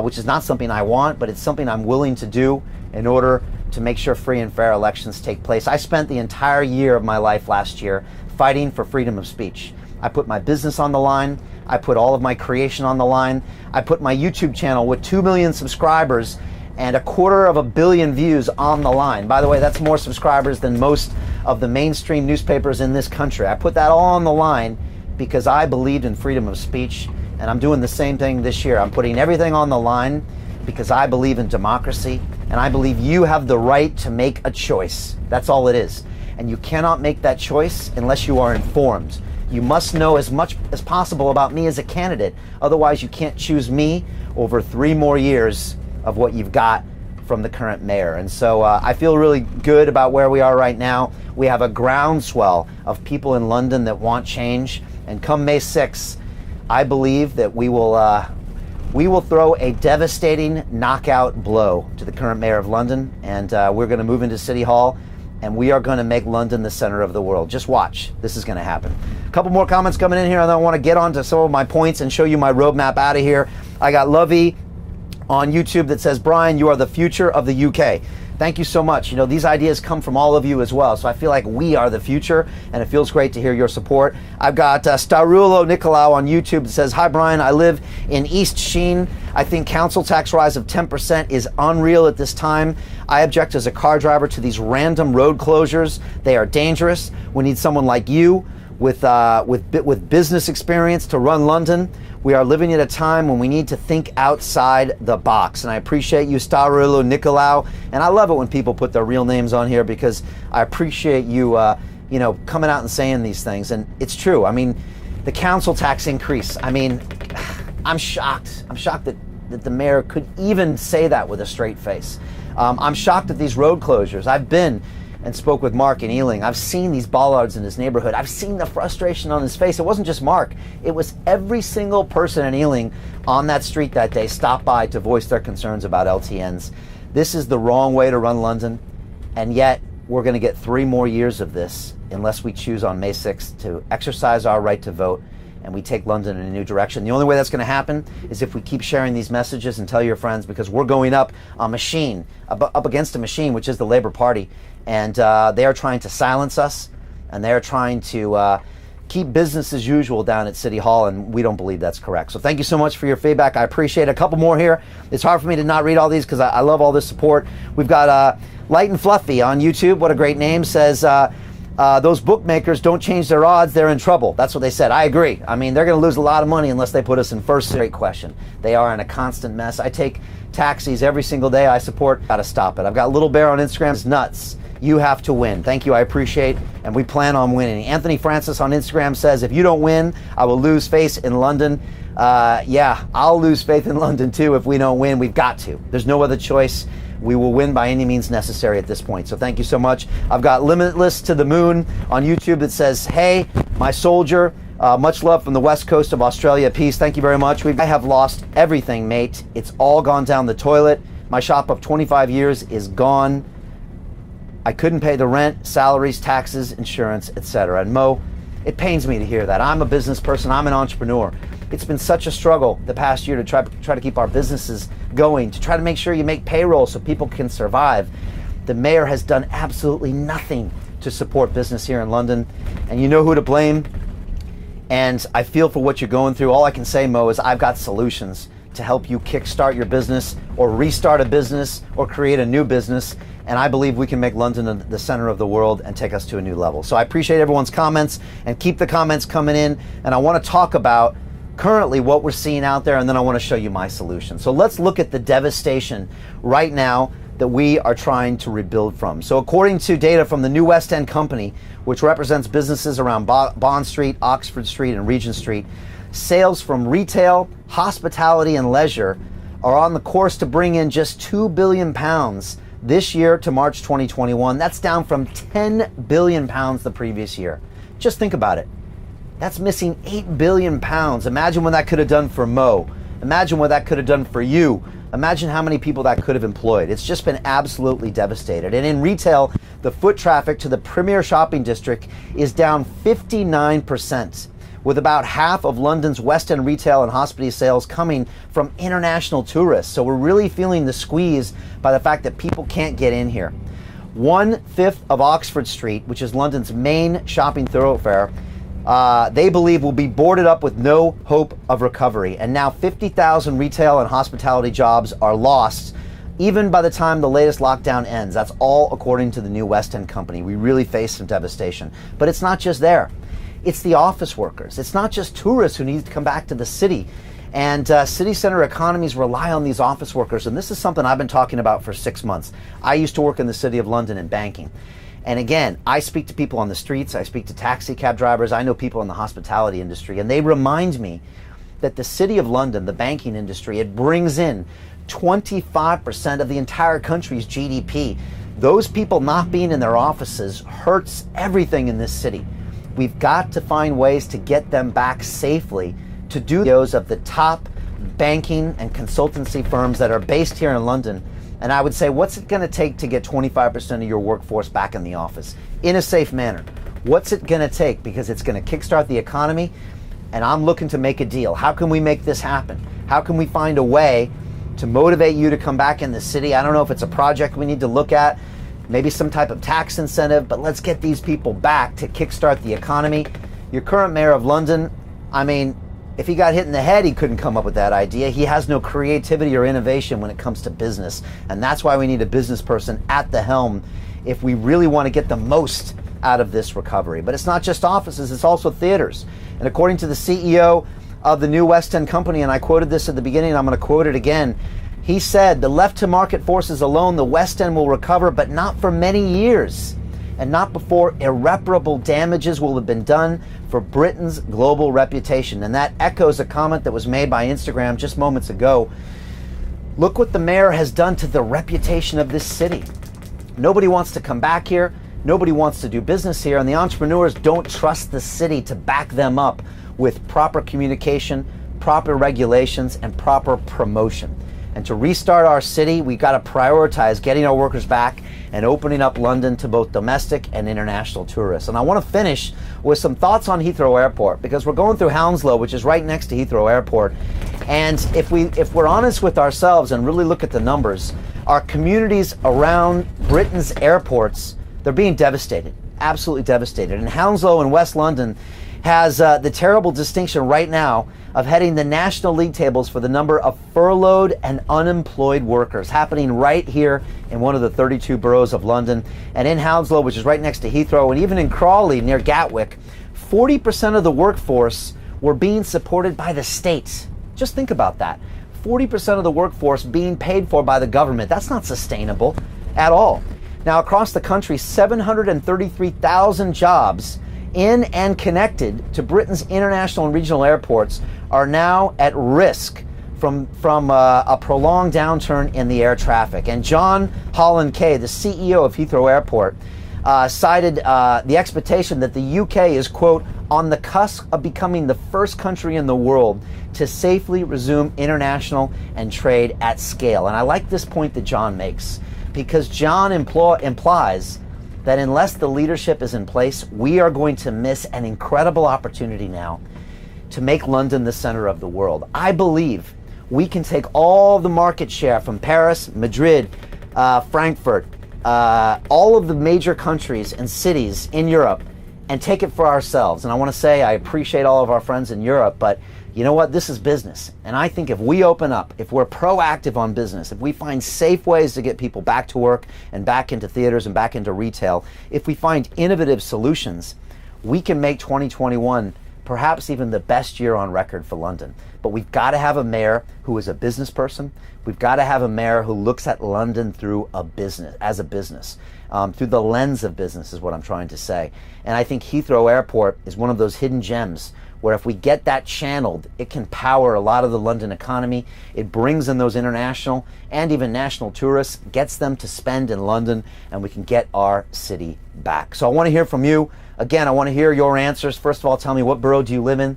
which is not something I want, but it's something I'm willing to do in order to make sure free and fair elections take place. I spent the entire year of my life last year fighting for freedom of speech. I put my business on the line. I put all of my creation on the line. I put my YouTube channel with 2 million subscribers and 250 million views on the line. By the way, that's more subscribers than most of the mainstream newspapers in this country. I put that all on the line because I believed in freedom of speech, and I'm doing the same thing this year. I'm putting everything on the line because I believe in democracy, and I believe you have the right to make a choice. That's all it is. And you cannot make that choice unless you are informed. You must know as much as possible about me as a candidate. Otherwise, you can't choose me over 3 more years of what you've got from the current mayor. And so I feel really good about where we are right now. We have a groundswell of people in London that want change. And come May 6th, I believe that we will throw a devastating knockout blow to the current mayor of London. And we're going to move into City Hall, and we are going to make London the center of the world. Just watch. This is going to happen. A couple more comments coming in here, and then I want to get on to some of my points and show you my roadmap out of here. I got Lovey on YouTube that says, Brian, you are the future of the UK. Thank you so much. You know, these ideas come from all of you as well. So I feel like we are the future, and it feels great to hear your support. I've got Starulo Nicolau on YouTube that says, hi, Brian, I live in East Sheen. I think council tax rise of 10% is unreal at this time. I object as a car driver to these random road closures. They are dangerous. We need someone like you with business experience to run London. We are living at a time when we need to think outside the box. And I appreciate you, Starulo Nicolau. And I love it when people put their real names on here because I appreciate you, coming out and saying these things. And it's true. I mean, the council tax increase. I mean, I'm shocked. I'm shocked that the mayor could even say that with a straight face. I'm shocked at these road closures. I've been and spoke with Mark in Ealing. I've seen these bollards in his neighborhood. I've seen the frustration on his face. It wasn't just Mark. It was every single person in Ealing on that street that day stopped by to voice their concerns about LTNs. This is the wrong way to run London, and yet we're going to get 3 more years of this unless we choose on May 6th to exercise our right to vote and we take London in a new direction. The only way that's going to happen is if we keep sharing these messages and tell your friends, because we're going up against a machine, which is the Labour Party, and they are trying to silence us, and they are trying to keep business as usual down at City Hall, and we don't believe that's correct. So thank you so much for your feedback. I appreciate it. A couple more here. It's hard for me to not read all these because I love all this support. We've got Light and Fluffy on YouTube. What a great name. Says, those bookmakers don't change their odds, they're in trouble. That's what they said. I agree. I mean, they're going to lose a lot of money unless they put us in first. Great question. They are in a constant mess. I take taxis every single day. I support. Got to stop it. I've got Little Bear on Instagram. It's nuts. You have to win. Thank you. I appreciate, and we plan on winning. Anthony Francis on Instagram says, if you don't win, I will lose faith in London. Yeah, I'll lose faith in London too if we don't win. We've got to. There's no other choice. We will win by any means necessary at this point. So thank you so much. I've got Limitless to the Moon on YouTube that says, hey, my soldier, much love from the west coast of Australia. Peace. Thank you very much. I have lost everything, mate. It's all gone down the toilet. My shop of 25 years is gone. I couldn't pay the rent, salaries, taxes, insurance, etc. And Mo, it pains me to hear that. I'm a business person. I'm an entrepreneur. It's been such a struggle the past year to try to keep our businesses going, to try to make sure you make payroll so people can survive. The mayor has done absolutely nothing to support business here in London, and you know who to blame. And I feel for what you're going through. All I can say, Mo, is I've got solutions to help you kickstart your business or restart a business or create a new business. And I believe we can make London the center of the world and take us to a new level. So I appreciate everyone's comments, and keep the comments coming in. And I want to talk about currently what we're seeing out there, and then I want to show you my solution. So let's look at the devastation right now that we are trying to rebuild from. So according to data from the New West End Company, which represents businesses around Bond Street, Oxford Street, and Regent Street, sales from retail, hospitality, and leisure are on the course to bring in just £2 billion this year to March 2021. That's down from £10 billion the previous year. Just think about it. That's missing £8 billion. Imagine what that could have done for Mo. Imagine what that could have done for you, Imagine how many people that could have employed. It's just been absolutely devastated. And in retail, the foot traffic to the premier shopping district is down 59%, with about half of London's West End retail and hospitality sales coming from international tourists. So we're really feeling the squeeze by the fact that people can't get in here. 1/5 of Oxford Street, which is London's main shopping thoroughfare, they believe will be boarded up with no hope of recovery. And now 50,000 retail and hospitality jobs are lost even by the time the latest lockdown ends. That's all according to the new West End company. We really face some devastation. But it's not just there. It's the office workers. It's not just tourists who need to come back to the city. And city center economies rely on these office workers. And this is something I've been talking about for 6 months. I used to work in the City of London in banking. And again, I speak to people on the streets, I speak to taxi cab drivers, I know people in the hospitality industry, and they remind me that the City of London, the banking industry, it brings in 25% of the entire country's GDP. Those people not being in their offices hurts everything in this city. We've got to find ways to get them back safely to do those of the top banking and consultancy firms that are based here in London. And I would say, what's it going to take to get 25% of your workforce back in the office in a safe manner? What's it going to take? Because it's going to kickstart the economy, and I'm looking to make a deal. How can we make this happen? How can we find a way to motivate you to come back in the city? I don't know if it's a project we need to look at, maybe some type of tax incentive, but let's get these people back to kickstart the economy. Your current mayor of London, I mean, if he got hit in the head, he couldn't come up with that idea. He has no creativity or innovation when it comes to business. And that's why we need a business person at the helm if we really want to get the most out of this recovery. But it's not just offices, it's also theaters. And according to the CEO of the new West End company, and I quoted this at the beginning, and I'm going to quote it again, he said, "The left to market forces alone, the West End will recover, but not for many years, and not before irreparable damages will have been done for Britain's global reputation." And that echoes a comment that was made by Instagram just moments ago. Look what the mayor has done to the reputation of this city. Nobody wants to come back here. Nobody wants to do business here. And the entrepreneurs don't trust the city to back them up with proper communication, proper regulations, and proper promotion. And to restart our city, we've got to prioritize getting our workers back and opening up London to both domestic and international tourists. And I want to finish with some thoughts on Heathrow Airport, because we're going through Hounslow, which is right next to Heathrow Airport. And if we're honest with ourselves and really look at the numbers, our communities around Britain's airports, they're being devastated, absolutely devastated. And Hounslow in West London has the terrible distinction right now of heading the National League tables for the number of furloughed and unemployed workers, happening right here in one of the 32 boroughs of London. And in Hounslow, which is right next to Heathrow, and even in Crawley near Gatwick, 40% of the workforce were being supported by the state. Just think about that. 40% of the workforce being paid for by the government. That's not sustainable at all. Now, across the country, 733,000 jobs in and connected to Britain's international and regional airports are now at risk from a prolonged downturn in the air traffic. And John Holland Kay, the CEO of Heathrow Airport, cited the expectation that the UK is, quote, on the cusp of becoming the first country in the world to safely resume international and trade at scale. And I like this point that John makes, because John implies that unless the leadership is in place, we are going to miss an incredible opportunity now to make London the center of the world. I believe we can take all the market share from Paris, Madrid, Frankfurt, all of the major countries and cities in Europe and take it for ourselves. And I want to say I appreciate all of our friends in Europe, but you know what? This is business. And I think if we open up, if we're proactive on business, if we find safe ways to get people back to work and back into theaters and back into retail, if we find innovative solutions, we can make 2021 perhaps even the best year on record for London. But we've got to have a mayor who is a business person. We've got to have a mayor who looks at London through a business, through the lens of business is what I'm trying to say. And I think Heathrow Airport is one of those hidden gems where if we get that channeled, it can power a lot of the London economy. It brings in those international and even national tourists, gets them to spend in London, and we can get our city back. So I want to hear from you. Again, I want to hear your answers. First of all, tell me, what borough do you live in?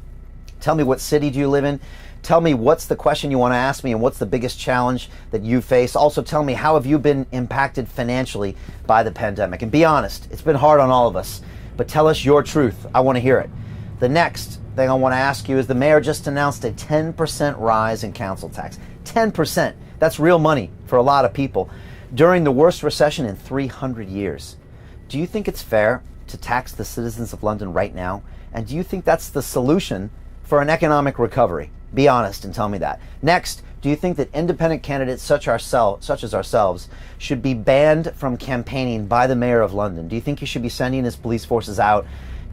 Tell me, what city do you live in? Tell me what's the question you want to ask me and what's the biggest challenge that you face. Also tell me, how have you been impacted financially by the pandemic? And be honest, it's been hard on all of us, but tell us your truth. I want to hear it. The next thing I want to ask you is the mayor just announced a 10% rise in council tax. 10%. That's real money for a lot of people during the worst recession in 300 years. Do you think it's fair to tax the citizens of London right now? And do you think that's the solution for an economic recovery? Be honest and tell me that. Next, do you think that independent candidates such as ourselves should be banned from campaigning by the mayor of London? Do you think he should be sending his police forces out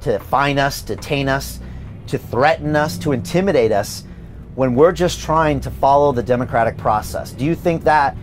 to fine us, detain us, to threaten us, to intimidate us when we're just trying to follow the democratic process? Do you think that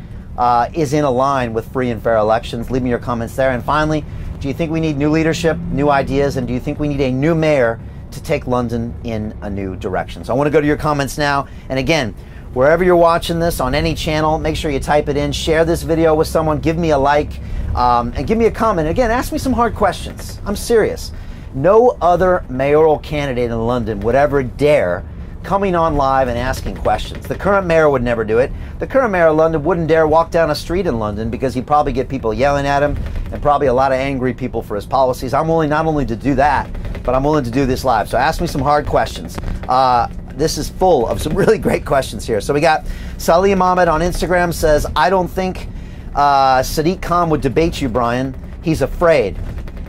is in a line with free and fair elections? Leave me your comments there. And finally, do you think we need new leadership, new ideas, and do you think we need a new mayor to take London in a new direction? So I want to go to your comments now. And again, wherever you're watching this, on any channel, make sure you type it in, share this video with someone, give me a like, and give me a comment. Again, ask me some hard questions. I'm serious. No other mayoral candidate in London would ever dare coming on live and asking questions. The current mayor would never do it. The current mayor of London wouldn't dare walk down a street in London because he'd probably get people yelling at him and probably a lot of angry people for his policies. I'm willing not only to do that, but I'm willing to do this live. So ask me some hard questions. This is full of some really great questions here. So we got Salim Ahmed on Instagram says, I don't think Sadiq Khan would debate you, Brian. He's afraid.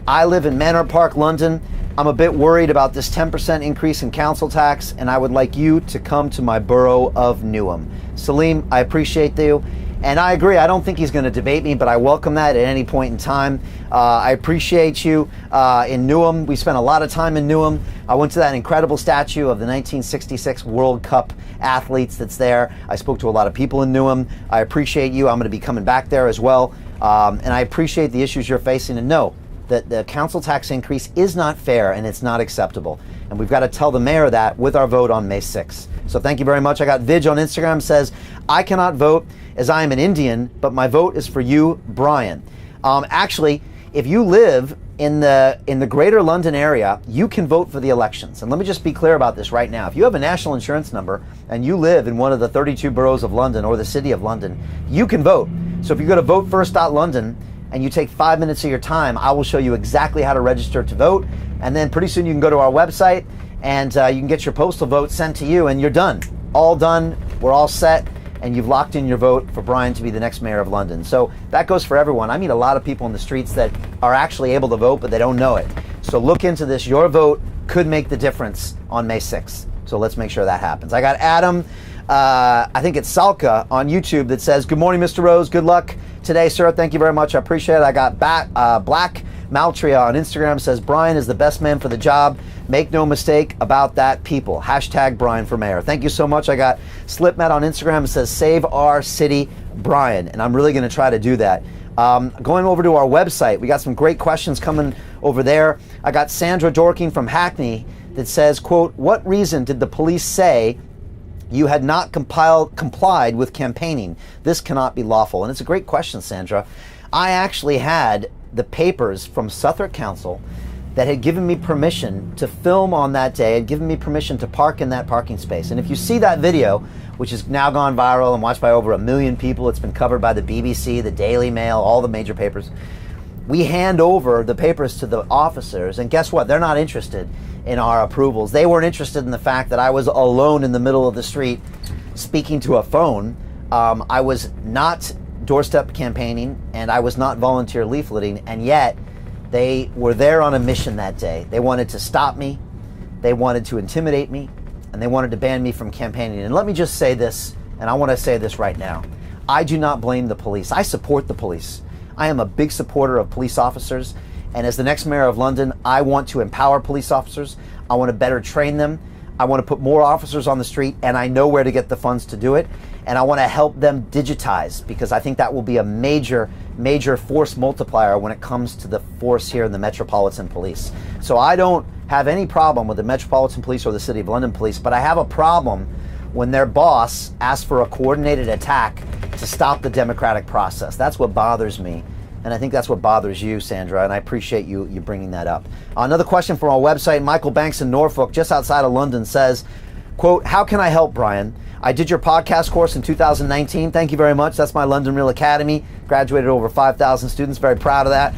I live in Manor Park, London. I'm a bit worried about this 10% increase in council tax, and I would like you to come to my borough of Newham. Salim, I appreciate you. And I agree, I don't think he's going to debate me, but I welcome that at any point in time. I appreciate you in Newham. We spent a lot of time in Newham. I went to that incredible statue of the 1966 World Cup athletes that's there. I spoke to a lot of people in Newham. I appreciate you. I'm going to be coming back there as well. And I appreciate the issues you're facing. And no, that the council tax increase is not fair and it's not acceptable. And we've got to tell the mayor that with our vote on May 6th. So thank you very much. I got Vidge on Instagram says, I cannot vote as I am an Indian, but my vote is for you, Brian. Actually, if you live in the greater London area, you can vote for the elections. And let me just be clear about this right now. If you have a national insurance number and you live in one of the 32 boroughs of London or the city of London, you can vote. So if you go to votefirst.london and you take 5 minutes of your time, I will show you exactly how to register to vote. And then pretty soon you can go to our website and you can get your postal vote sent to you and you're done. All done, we're all set, and you've locked in your vote for Brian to be the next mayor of London. So that goes for everyone. I meet a lot of people in the streets that are actually able to vote, but they don't know it. So look into this. Your vote could make the difference on May 6th. So let's make sure that happens. I got Adam, I think it's Salka on YouTube that says, good morning, Mr. Rose. Good luck today, sir. Thank you very much. I appreciate it. I got Black Maltria on Instagram says, Brian is the best man for the job. Make no mistake about that, people. Hashtag Brian for mayor. Thank you so much. I got Slipmat on Instagram that says, save our city, Brian. And I'm really going to try to do that. Going over to our website, we got some great questions coming over there. I got Sandra Dorking from Hackney that says, quote, what reason did the police say you had not complied with campaigning? This cannot be lawful. And it's a great question, Sandra. I actually had the papers from Southwark Council that had given me permission to film on that day, had given me permission to park in that parking space. And if you see that video, which has now gone viral and watched by over 1 million people, it's been covered by the BBC, the Daily Mail, all the major papers. We hand over the papers to the officers, and guess what? They're not interested in our approvals. They weren't interested in the fact that I was alone in the middle of the street speaking to a phone. I was not doorstep campaigning, and I was not volunteer leafleting, and yet they were there on a mission that day. They wanted to stop me, they wanted to intimidate me, and they wanted to ban me from campaigning. And let me just say this, and I want to say this right now. I do not blame the police. I support the police. I am a big supporter of police officers, and as the next mayor of London, I want to empower police officers. I want to better train them. I want to put more officers on the street, and I know where to get the funds to do it. And I want to help them digitize, because I think that will be a major force multiplier when it comes to the force here in the Metropolitan Police. So I don't have any problem with the Metropolitan Police or the City of London Police, but I have a problem when their boss asks for a coordinated attack to stop the democratic process. That's what bothers me. And I think that's what bothers you, Sandra, and I appreciate you bringing that up. Another question from our website, Michael Banks in Norfolk, just outside of London, says, Quote, how can I help, Brian? I did your podcast course in 2019. Thank you very much. That's my London Real Academy. Graduated over 5,000 students. Very proud of that.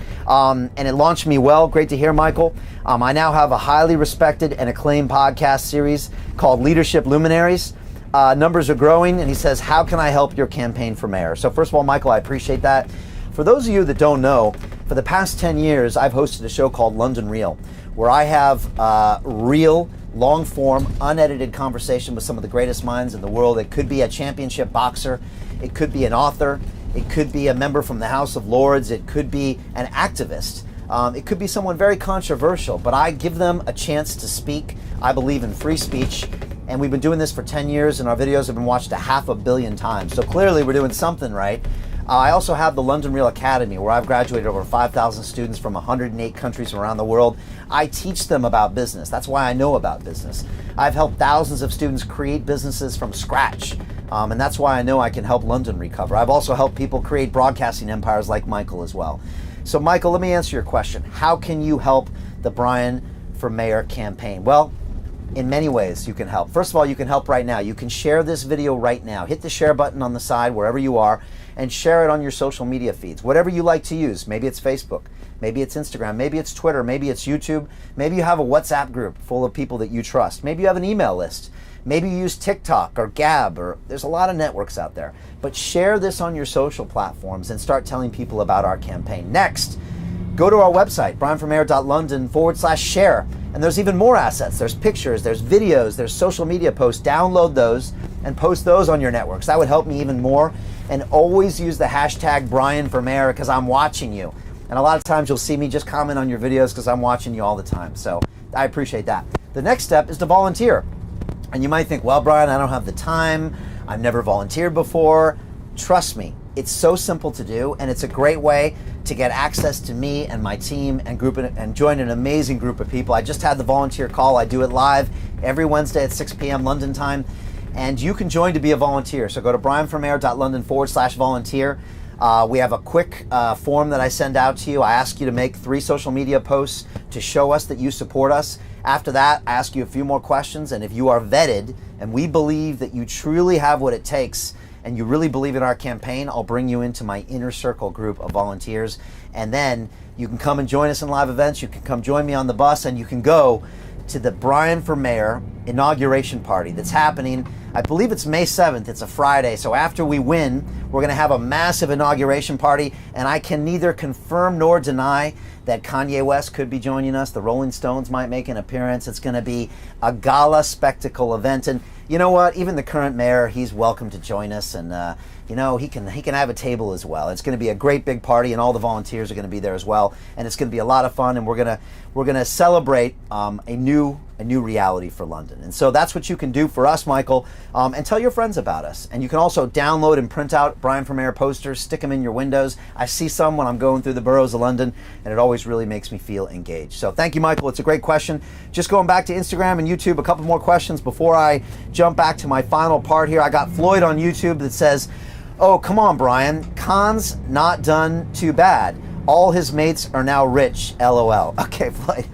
And it launched me well. Great to hear, Michael. I now have a highly respected and acclaimed podcast series called Leadership Luminaries. Numbers are growing. And he says, how can I help your campaign for mayor? So first of all, Michael, I appreciate that. For those of you that don't know, for the past 10 years, I've hosted a show called London Real, where I have real, long-form, unedited conversation with some of the greatest minds in the world. It could be a championship boxer. It could be an author. It could be a member from the House of Lords. It could be an activist. It could be someone very controversial, but I give them a chance to speak. I believe in free speech, and we've been doing this for 10 years, and our videos have been watched 500 million times. So clearly we're doing something right. I also have the London Real Academy, where I've graduated over 5,000 students from 108 countries around the world. I teach them about business. That's why I know about business. I've helped thousands of students create businesses from scratch, and that's why I know I can help London recover. I've also helped people create broadcasting empires like Michael as well. So Michael, let me answer your question. How can you help the Brian for Mayor campaign? Well, in many ways you can help. First of all, you can help right now. You can share this video right now. Hit the share button on the side wherever you are and share it on your social media feeds, whatever you like to use. Maybe it's Facebook, maybe it's Instagram, maybe it's Twitter, maybe it's YouTube, maybe you have a WhatsApp group full of people that you trust, maybe you have an email list, maybe you use TikTok or Gab, or there's a lot of networks out there. But share this on your social platforms and start telling people about our campaign. Next, go to our website, brianformayor.london/share. And there's even more assets. There's pictures, there's videos, there's social media posts. Download those and post those on your networks. That would help me even more. And always use the hashtag Brian for Mayor, because I'm watching you. And a lot of times you'll see me just comment on your videos because I'm watching you all the time. So I appreciate that. The next step is to volunteer. And you might think, well, Brian, I don't have the time. I've never volunteered before. Trust me, it's so simple to do, and it's a great way to get access to me and my team and join an amazing group of people. I just had the volunteer call. I do it live every Wednesday at 6 p.m. London time, and you can join to be a volunteer. So go to brianformayor.london/volunteer. We have a quick form that I send out to you. I ask you to make 3 social media posts to show us that you support us. After that, I ask you a few more questions, and if you are vetted and we believe that you truly have what it takes and you really believe in our campaign, I'll bring you into my inner circle group of volunteers. And then you can come and join us in live events. You can come join me on the bus, and you can go to the Brian for Mayor inauguration party that's happening. I believe it's May 7th. It's a Friday. So after we win, we're going to have a massive inauguration party. And I can neither confirm nor deny that Kanye West could be joining us. The Rolling Stones might make an appearance. It's going to be a gala spectacle event. And you know what? Even the current mayor, he's welcome to join us. And you know, he can have a table as well. It's going to be a great big party, and all the volunteers are going to be there as well. And it's going to be a lot of fun. And we're going to celebrate a new reality for London. And so that's what you can do for us, Michael. And tell your friends about us. And you can also download and print out Brian for Mayor posters, stick them in your windows. I see some when I'm going through the boroughs of London, and it always really makes me feel engaged. So thank you, Michael. It's a great question. Just going back to Instagram and YouTube, a couple more questions before I jump back to my final part here. I got Floyd on YouTube that says, oh, come on, Brian. Khan's not done too bad. All his mates are now rich, LOL. Okay, Floyd.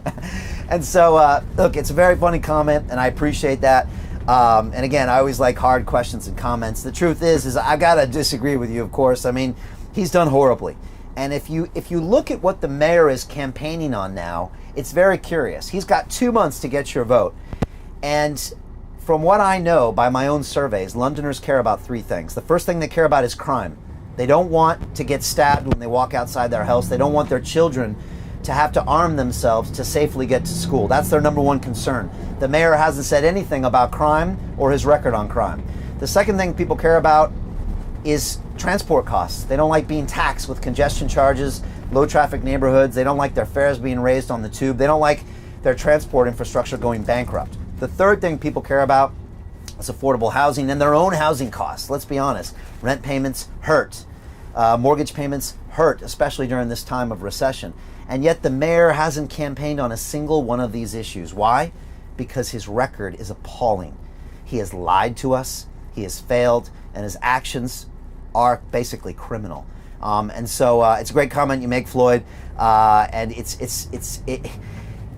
And so, look, it's a very funny comment, and I appreciate that. And again, I always like hard questions and comments. The truth is I gotta disagree with you, of course. I mean, he's done horribly. And if you look at what the mayor is campaigning on now, it's very curious. He's got 2 months to get your vote. And from what I know by my own surveys, Londoners care about 3 things. The first thing they care about is crime. They don't want to get stabbed when they walk outside their house. They don't want their children to have to arm themselves to safely get to school. That's their number one concern. The mayor hasn't said anything about crime or his record on crime. The second thing people care about is transport costs. They don't like being taxed with congestion charges, low traffic neighborhoods. They don't like their fares being raised on the tube. They don't like their transport infrastructure going bankrupt. The third thing people care about is affordable housing and their own housing costs. Let's be honest. Rent payments hurt. Mortgage payments hurt, especially during this time of recession. And yet the mayor hasn't campaigned on a single one of these issues. Why? Because his record is appalling. He has lied to us, he has failed, and his actions are basically criminal. And so it's a great comment you make, Floyd. And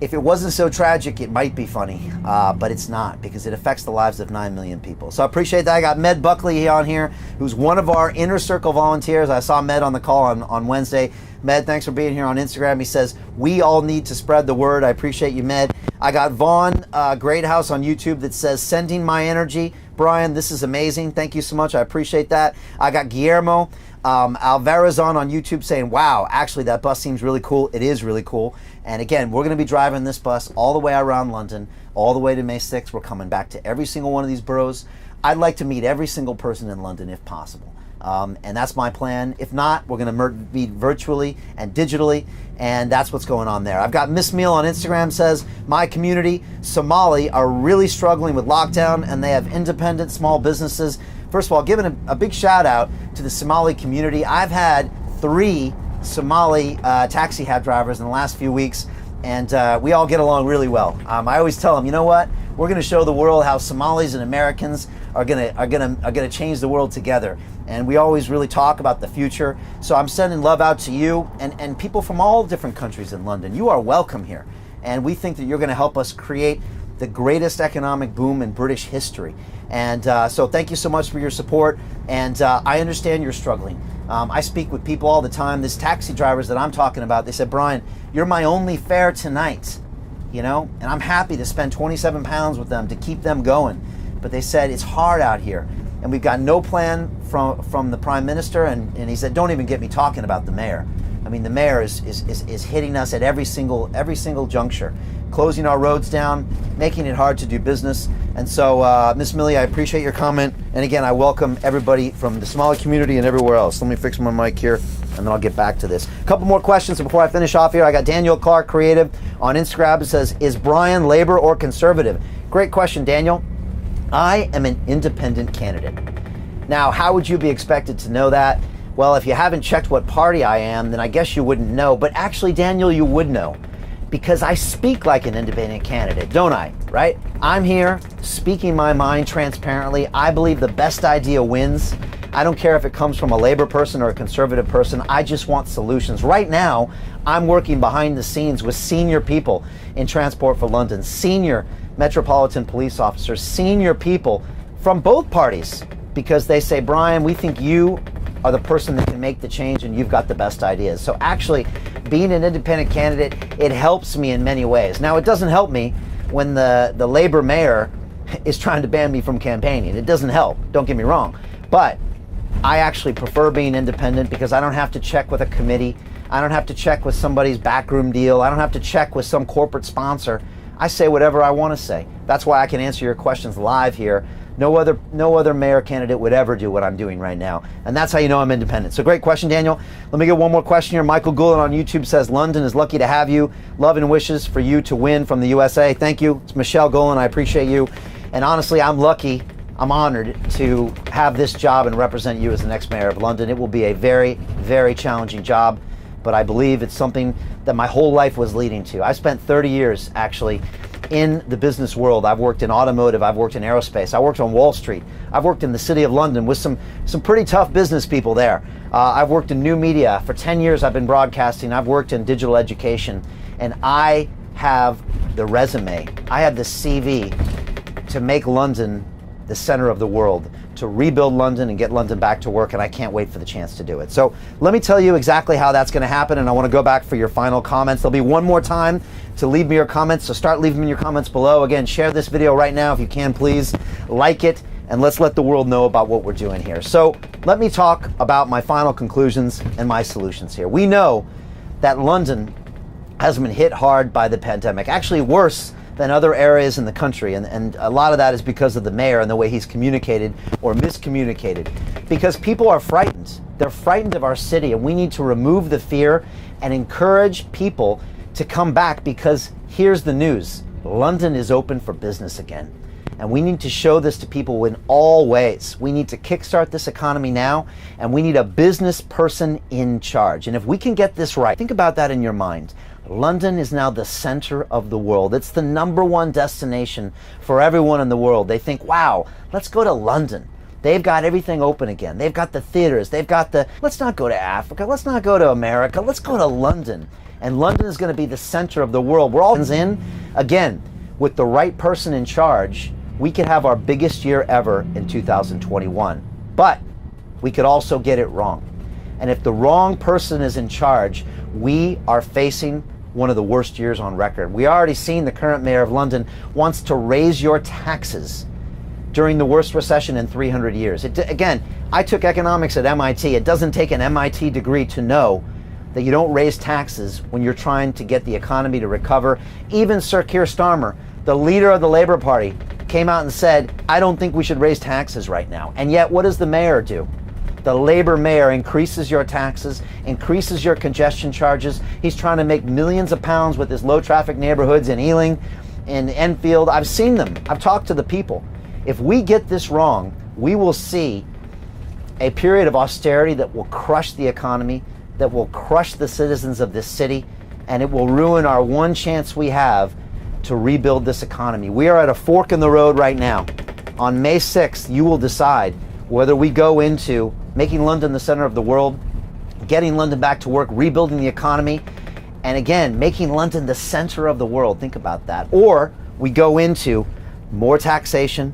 If it wasn't so tragic, it might be funny, but it's not, because it affects the lives of 9 million people. So I appreciate that. I got Med Buckley on here, who's one of our Inner Circle volunteers. I saw Med on the call on Wednesday. Med, thanks for being here on Instagram. He says, we all need to spread the word. I appreciate you, Med. I got Vaughn Greathouse on YouTube that says, sending my energy. Brian, this is amazing. Thank you so much. I appreciate that. I got Guillermo Alvarazon on YouTube saying, wow, actually that bus seems really cool. It is really cool. And again, we're going to be driving this bus all the way around London, all the way to May 6th. We're coming back to every single one of these boroughs. I'd like to meet every single person in London if possible. And that's my plan. If not, we're going to meet virtually and digitally, and that's what's going on there. I've got Miss Meal on Instagram says, my community, Somali, are really struggling with lockdown, and they have independent small businesses. First of all, giving a big shout out to the Somali community. I've had 3 Somali taxi cab drivers in the last few weeks, and we all get along really well. I always tell them, you know what? We're going to show the world how Somalis and Americans are going to change the world together. And we always really talk about the future. So I'm sending love out to you and people from all different countries in London. You are welcome here. And we think that you're going to help us create the greatest economic boom in British history. And so thank you so much for your support. And I understand you're struggling. I speak with people all the time. These taxi drivers that I'm talking about, they said, Brian, you're my only fare tonight. You know, and I'm happy to spend 27 pounds with them to keep them going. But they said it's hard out here, and we've got no plan from the Prime Minister, and he said, don't even get me talking about the mayor. I mean, the mayor is hitting us at every single juncture, closing our roads down, making it hard to do business. And so, Miss Millie, I appreciate your comment, and again, I welcome everybody from the Somali community and everywhere else. Let me fix my mic here, and then I'll get back to this. A couple more questions before I finish off here. I got Daniel Clark Creative on Instagram. It says, is Brian Labour or Conservative? Great question, Daniel. I am an independent candidate. Now, how would you be expected to know that? Well, if you haven't checked what party I am, then I guess you wouldn't know. But actually, Daniel, you would know, because I speak like an independent candidate, don't I? Right? I'm here speaking my mind transparently. I believe the best idea wins. I don't care if it comes from a Labour person or a Conservative person. I just want solutions. Right now, I'm working behind the scenes with senior people in Transport for London, senior Metropolitan Police officers, senior people from both parties, because they say, Brian, we think you are the person that can make the change and you've got the best ideas. So actually, being an independent candidate, it helps me in many ways. Now, it doesn't help me when the Labour mayor is trying to ban me from campaigning. It doesn't help, don't get me wrong. But I actually prefer being independent because I don't have to check with a committee. I don't have to check with somebody's backroom deal. I don't have to check with some corporate sponsor. I say whatever I want to say. That's why I can answer your questions live here. No other mayor candidate would ever do what I'm doing right now. And that's how you know I'm independent. So great question, Daniel. Let me get one more question here. Michael Goulin on YouTube says, London is lucky to have you. Love and wishes for you to win from the USA. Thank you. It's Michelle Goulin. I appreciate you. And honestly, I'm lucky. I'm honored to have this job and represent you as the next mayor of London. It will be a very, very challenging job, but I believe it's something that my whole life was leading to. I spent 30 years actually in the business world. I've worked in automotive, I've worked in aerospace, I worked on Wall Street, I've worked in the city of London with some pretty tough business people there. I've worked in new media. For 10 years I've been broadcasting, I've worked in digital education, and I have the resume, I have the CV to make London the center of the world, to rebuild London and get London back to work, and I can't wait for the chance to do it. So let me tell you exactly how that's going to happen, and I want to go back for your final comments. There'll be one more time to leave me your comments, so start leaving me your comments below. Again, share this video right now if you can, please. Like it, and let's let the world know about what we're doing here. So let me talk about my final conclusions and my solutions here. We know that London has been hit hard by the pandemic, actually worse than other areas in the country, and a lot of that is because of the mayor and the way he's communicated or miscommunicated, because people are frightened. They're frightened of our city, and we need to remove the fear and encourage people to come back, because here's the news: London is open for business again, and we need to show this to people in all ways. We need to kickstart this economy now, and we need a business person in charge. And if we can get this right, think about that in your mind. London is now the center of the world. It's the #1 destination for everyone in the world. They think, wow, let's go to London. They've got everything open again. They've got the theaters. They've got let's not go to Africa. Let's not go to America. Let's go to London. And London is going to be the center of the world. We're all in. Again, with the right person in charge, we could have our biggest year ever in 2021. But we could also get it wrong. And if the wrong person is in charge, we are facing one of the worst years on record. We already seen the current mayor of London wants to raise your taxes during the worst recession in 300 years. Again, I took economics at MIT. It doesn't take an MIT degree to know that you don't raise taxes when you're trying to get the economy to recover. Even Sir Keir Starmer, the leader of the Labour Party, came out and said, I don't think we should raise taxes right now. And yet, what does the mayor do? The Labour mayor increases your taxes, increases your congestion charges. He's trying to make millions of pounds with his low traffic neighborhoods in Ealing, in Enfield. I've seen them. I've talked to the people. If we get this wrong, we will see a period of austerity that will crush the economy, that will crush the citizens of this city, and it will ruin our one chance we have to rebuild this economy. We are at a fork in the road right now. On May 6th, you will decide whether we go into making London the center of the world, getting London back to work, rebuilding the economy, and again, making London the center of the world. Think about that. Or we go into more taxation,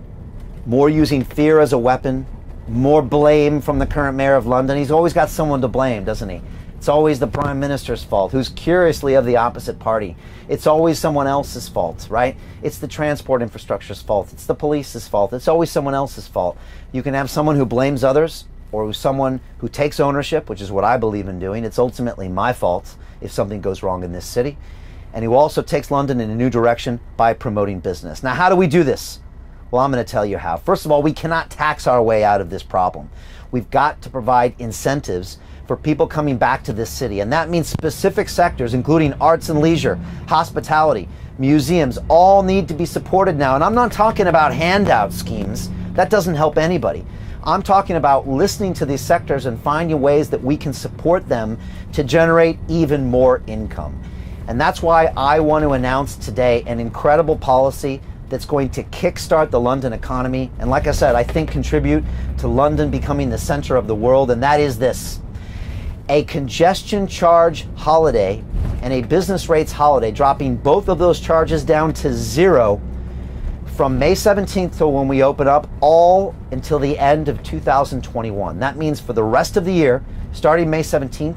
more using fear as a weapon, more blame from the current mayor of London. He's always got someone to blame, doesn't he? It's always the prime minister's fault, who's curiously of the opposite party. It's always someone else's fault, right? It's the transport infrastructure's fault. It's the police's fault. It's always someone else's fault. You can have someone who blames others, or someone who takes ownership, which is what I believe in doing. It's ultimately my fault if something goes wrong in this city. And who also takes London in a new direction by promoting business. Now, how do we do this? Well, I'm going to tell you how. First of all, we cannot tax our way out of this problem. We've got to provide incentives for people coming back to this city. And that means specific sectors, including arts and leisure, hospitality, museums, all need to be supported now. And I'm not talking about handout schemes. That doesn't help anybody. I'm talking about listening to these sectors and finding ways that we can support them to generate even more income. And that's why I want to announce today an incredible policy that's going to kickstart the London economy. And like I said, I think contribute to London becoming the center of the world. And that is this: a congestion charge holiday and a business rates holiday, dropping both of those charges down to zero from May 17th till when we open up, all until the end of 2021. That means for the rest of the year, starting May 17th,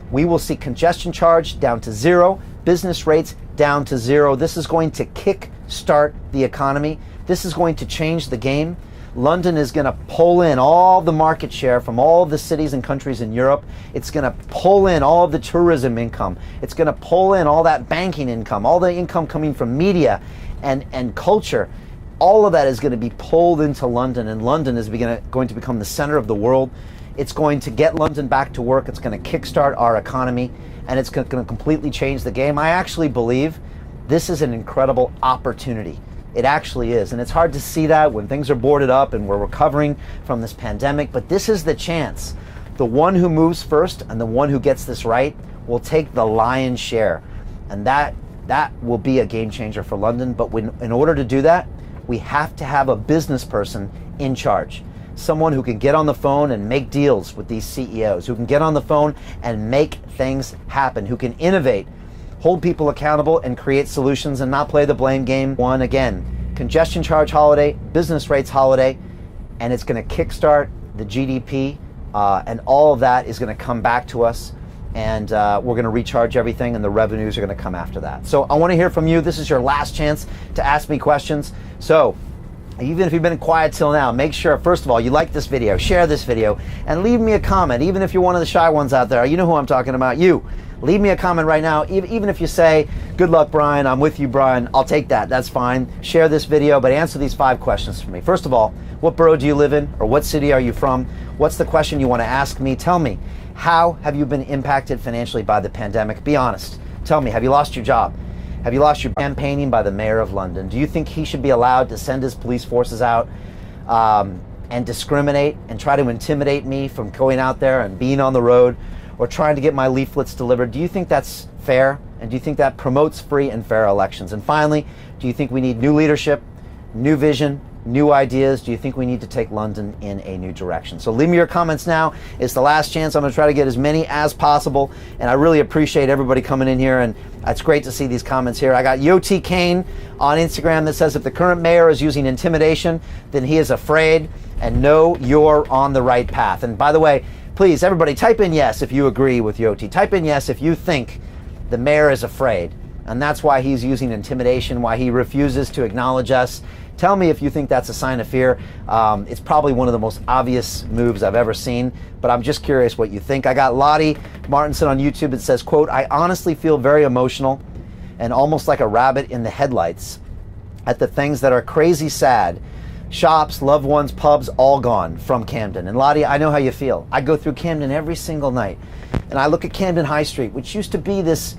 we will see congestion charge down to zero, business rates down to zero. This is going to kick-start the economy. This is going to change the game. London is going to pull in all the market share from all the cities and countries in Europe. It's going to pull in all of the tourism income. It's going to pull in all that banking income, all the income coming from media and culture. All of that is going to be pulled into London, and London is going to become the center of the world. It's going to get London back to work. It's going to kickstart our economy, and it's going to completely change the game. I actually believe this is an incredible opportunity. It actually is. And it's hard to see that when things are boarded up and we're recovering from this pandemic, but this is the chance. The one who moves first and the one who gets this right will take the lion's share. And that will be a game changer for London. But in order to do that, we have to have a business person in charge. Someone who can get on the phone and make deals with these CEOs, who can get on the phone and make things happen, who can innovate, hold people accountable, and create solutions and not play the blame game. One, again, congestion charge holiday, business rates holiday, and it's going to kickstart the GDP, and all of that is going to come back to us, and we're going to recharge everything, and the revenues are going to come after that. So I want to hear from you. This is your last chance to ask me questions. So even if you've been quiet till now, make sure, first of all, you like this video, share this video, and leave me a comment. Even if you're one of the shy ones out there, you know who I'm talking about, you. Leave me a comment right now, even if you say, good luck, Brian, I'm with you, Brian, I'll take that, that's fine. Share this video, but answer these 5 questions for me. First of all, what borough do you live in, or what city are you from? What's the question you want to ask me? Tell me, how have you been impacted financially by the pandemic? Be honest. Tell me, have you lost your job? Have you lost your campaigning by the Mayor of London? Do you think he should be allowed to send his police forces out and discriminate and try to intimidate me from going out there and being on the road, or trying to get my leaflets delivered? Do you think that's fair? And do you think that promotes free and fair elections? And finally, do you think we need new leadership, new vision, new ideas? Do you think we need to take London in a new direction? So leave me your comments now. It's the last chance. I'm going to try to get as many as possible, and I really appreciate everybody coming in here, and it's great to see these comments here. I got Yoti Kane on Instagram that says, if the current mayor is using intimidation, then he is afraid, and know you're on the right path. And by the way, please, everybody, type in yes if you agree with Yoti. Type in yes if you think the mayor is afraid, and that's why he's using intimidation, why he refuses to acknowledge us. Tell me if you think that's a sign of fear. It's probably one of the most obvious moves I've ever seen, but I'm just curious what you think. I got Lottie Martinson on YouTube that says, quote, I honestly feel very emotional and almost like a rabbit in the headlights at the things that are crazy sad. Shops, loved ones, pubs, all gone from Camden. And Lottie, I know how you feel. I go through Camden every single night, and I look at Camden High Street, which used to be this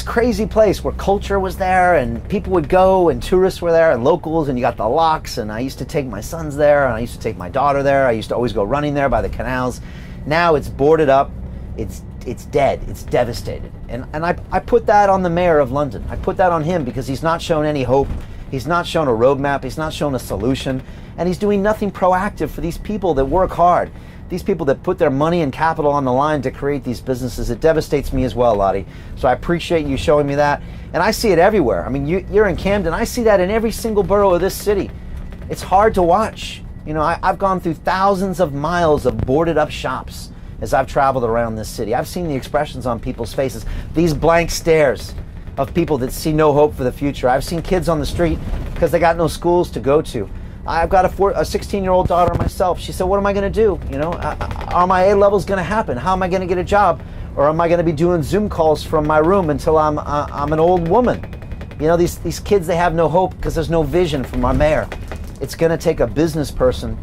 crazy place where culture was there and people would go and tourists were there and locals, and you got the locks, and I used to take my sons there and I used to take my daughter there. I used to always go running there by the canals. Now it's boarded up, it's dead, it's devastated. And I put that on the mayor of London. I put that on him because he's not shown any hope. He's not shown a roadmap. He's not shown a solution. And he's doing nothing proactive for these people that work hard. These people that put their money and capital on the line to create these businesses. It devastates me as well, Lottie. So I appreciate you showing me that. And I see it everywhere. I mean, you're in Camden. I see that in every single borough of this city. It's hard to watch. You know, I've gone through thousands of miles of boarded up shops as I've traveled around this city. I've seen the expressions on people's faces. These blank stares of people that see no hope for the future. I've seen kids on the street because they got no schools to go to. I've got a 16-year-old daughter myself. She said, what am I going to do? You know, are my A levels going to happen? How am I going to get a job? Or am I going to be doing Zoom calls from my room until I'm an old woman? You know, these kids, they have no hope because there's no vision from our mayor. It's going to take a business person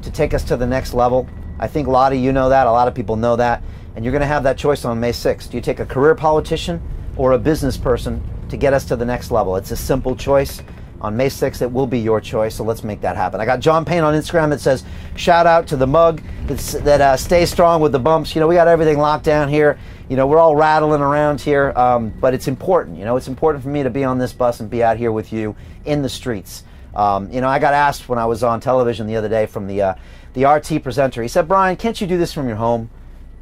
to take us to the next level. I think, Lottie, you know that. A lot of people know that. And you're going to have that choice on May 6th. Do you take a career politician or a business person to get us to the next level? It's a simple choice. On May 6th, it will be your choice, so let's make that happen. I got John Payne on Instagram that says, shout out to the mug that stays strong with the bumps. You know, we got everything locked down here. You know, we're all rattling around here, but it's important. You know, it's important for me to be on this bus and be out here with you in the streets. You know, I got asked when I was on television the other day from the RT presenter. He said, Brian, can't you do this from your home?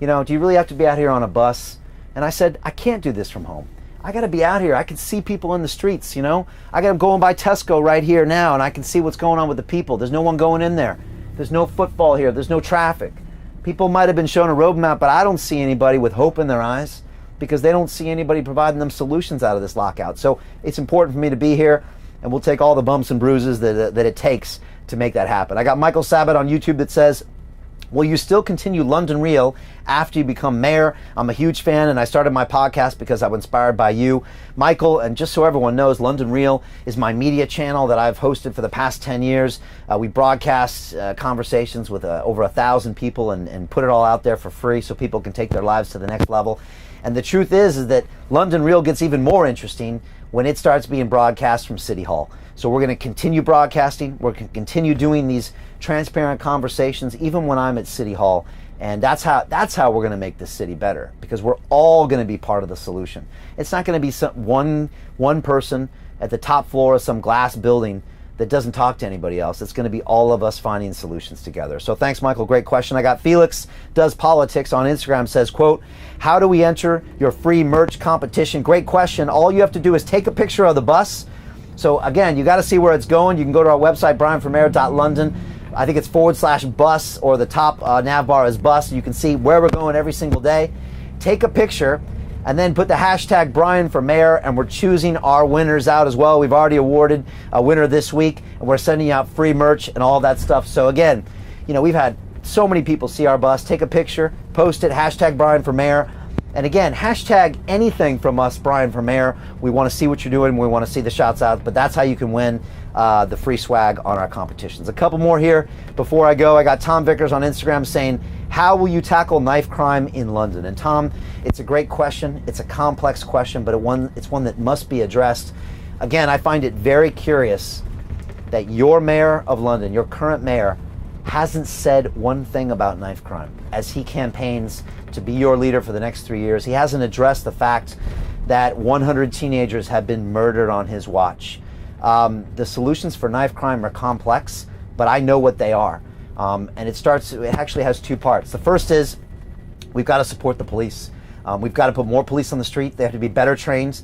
You know, do you really have to be out here on a bus? And I said, I can't do this from home. I got to be out here. I can see people in the streets, you know. I'm going by Tesco right here now, and I can see what's going on with the people. There's no one going in there. There's no footfall here. There's no traffic. People might have been shown a roadmap, but I don't see anybody with hope in their eyes because they don't see anybody providing them solutions out of this lockout. So it's important for me to be here, and we'll take all the bumps and bruises that it takes to make that happen. I got Michael Sabat on YouTube that says, will you still continue London Real after you become mayor? I'm a huge fan, and I started my podcast because I was inspired by you, Michael. And just so everyone knows, London Real is my media channel that I've hosted for the past 10 years. We broadcast conversations with over 1,000 people and put it all out there for free so people can take their lives to the next level. And the truth is that London Real gets even more interesting when it starts being broadcast from City Hall. So we're going to continue broadcasting. We're going to continue doing these transparent conversations even when I'm at City Hall. And that's how we're going to make this city better, because we're all going to be part of the solution. It's not going to be one person at the top floor of some glass building that doesn't talk to anybody else. It's going to be all of us finding solutions together. So thanks, Michael. Great question. I got Felix Does Politics on Instagram says, quote, how do we enter your free merch competition? Great question. All you have to do is take a picture of the bus. So again, you got to see where it's going. You can go to our website, brianformayor.london. I think it's /bus, or the top nav bar is bus. You can see where we're going every single day. Take a picture and then put the hashtag Brian for Mayor, and we're choosing our winners out as well. We've already awarded a winner this week, and we're sending out free merch and all that stuff. So again, you know, we've had so many people see our bus. Take a picture, post it, hashtag Brian for Mayor. And again, hashtag anything from us, Brian for Mayor. We want to see what you're doing. We want to see the shouts out, but that's how you can win the free swag on our competitions. A couple more here before I go. I got Tom Vickers on Instagram saying, how will you tackle knife crime in London? And Tom, it's a great question. It's a complex question, but it's one that must be addressed. Again, I find it very curious that your mayor of London, your current mayor, hasn't said one thing about knife crime. As he campaigns to be your leader for the next 3 years, he hasn't addressed the fact that 100 teenagers have been murdered on his watch. The solutions for knife crime are complex, but I know what they are. And it actually has two parts. The first is we've got to support the police. We've got to put more police on the street. They have to be better trained.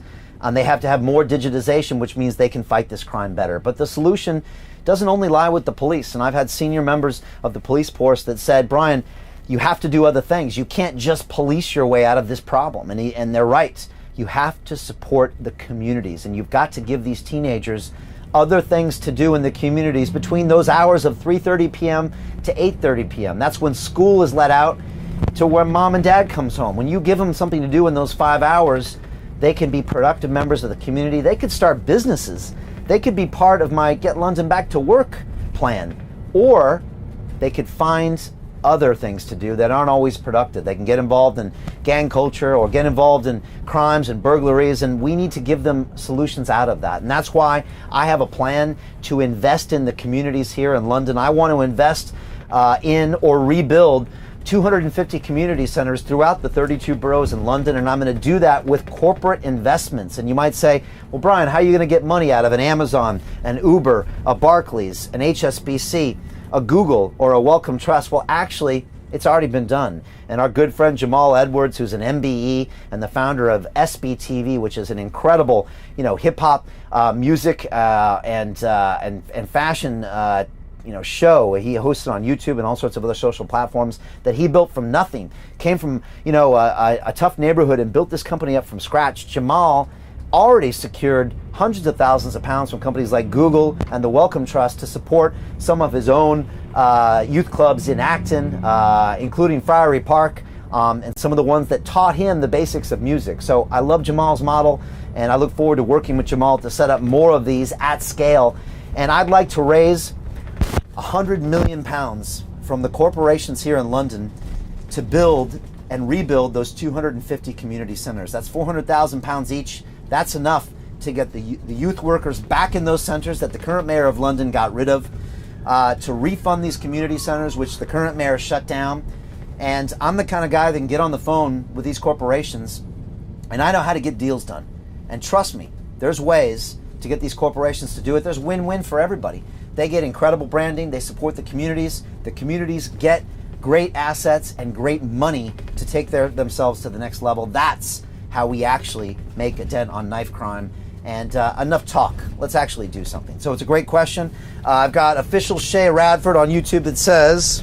They have to have more digitization, which means they can fight this crime better. But the solution doesn't only lie with the police. And I've had senior members of the police force that said, Brian, you have to do other things. You can't just police your way out of this problem. And they're right. You have to support the communities. And you've got to give these teenagers other things to do in the communities between those hours of 3:30 p.m. to 8:30 p.m. That's when school is let out to where mom and dad comes home. When you give them something to do in those 5 hours, they can be productive members of the community. They could start businesses. They could be part of my Get London Back to Work plan. Or they could find other things to do that aren't always productive. They can get involved in gang culture or get involved in crimes and burglaries, and we need to give them solutions out of that. And that's why I have a plan to invest in the communities here in London. I want to invest in or rebuild 250 community centers throughout the 32 boroughs in London, and I'm going to do that with corporate investments. And you might say, well, Brian, how are you going to get money out of an Amazon, an Uber, a Barclays, an HSBC, a Google, or a Wellcome Trust? Well, actually, it's already been done. And our good friend Jamal Edwards, who's an MBE and the founder of SBTV, which is an incredible, hip hop, music and fashion show he hosted on YouTube and all sorts of other social platforms, that he built from nothing. Came from a tough neighborhood and built this company up from scratch. Jamal already secured hundreds of thousands of pounds from companies like Google and the Wellcome Trust to support some of his own youth clubs in Acton, including Friary Park, and some of the ones that taught him the basics of music. So I love Jamal's model, and I look forward to working with Jamal to set up more of these at scale. And I'd like to raise £100 million from the corporations here in London to build and rebuild those 250 community centers. That's £400,000 each. That's enough to get the youth workers back in those centers that the current mayor of London got rid of, to refund these community centers, which the current mayor shut down. And I'm the kind of guy that can get on the phone with these corporations, and I know how to get deals done. And trust me, there's ways to get these corporations to do it. There's win-win for everybody. They get incredible branding, they support the communities get great assets and great money to take themselves to the next level. That's how we actually make a dent on knife crime. And enough talk, let's actually do something. So it's a great question. I've got official Shay Radford on YouTube that says,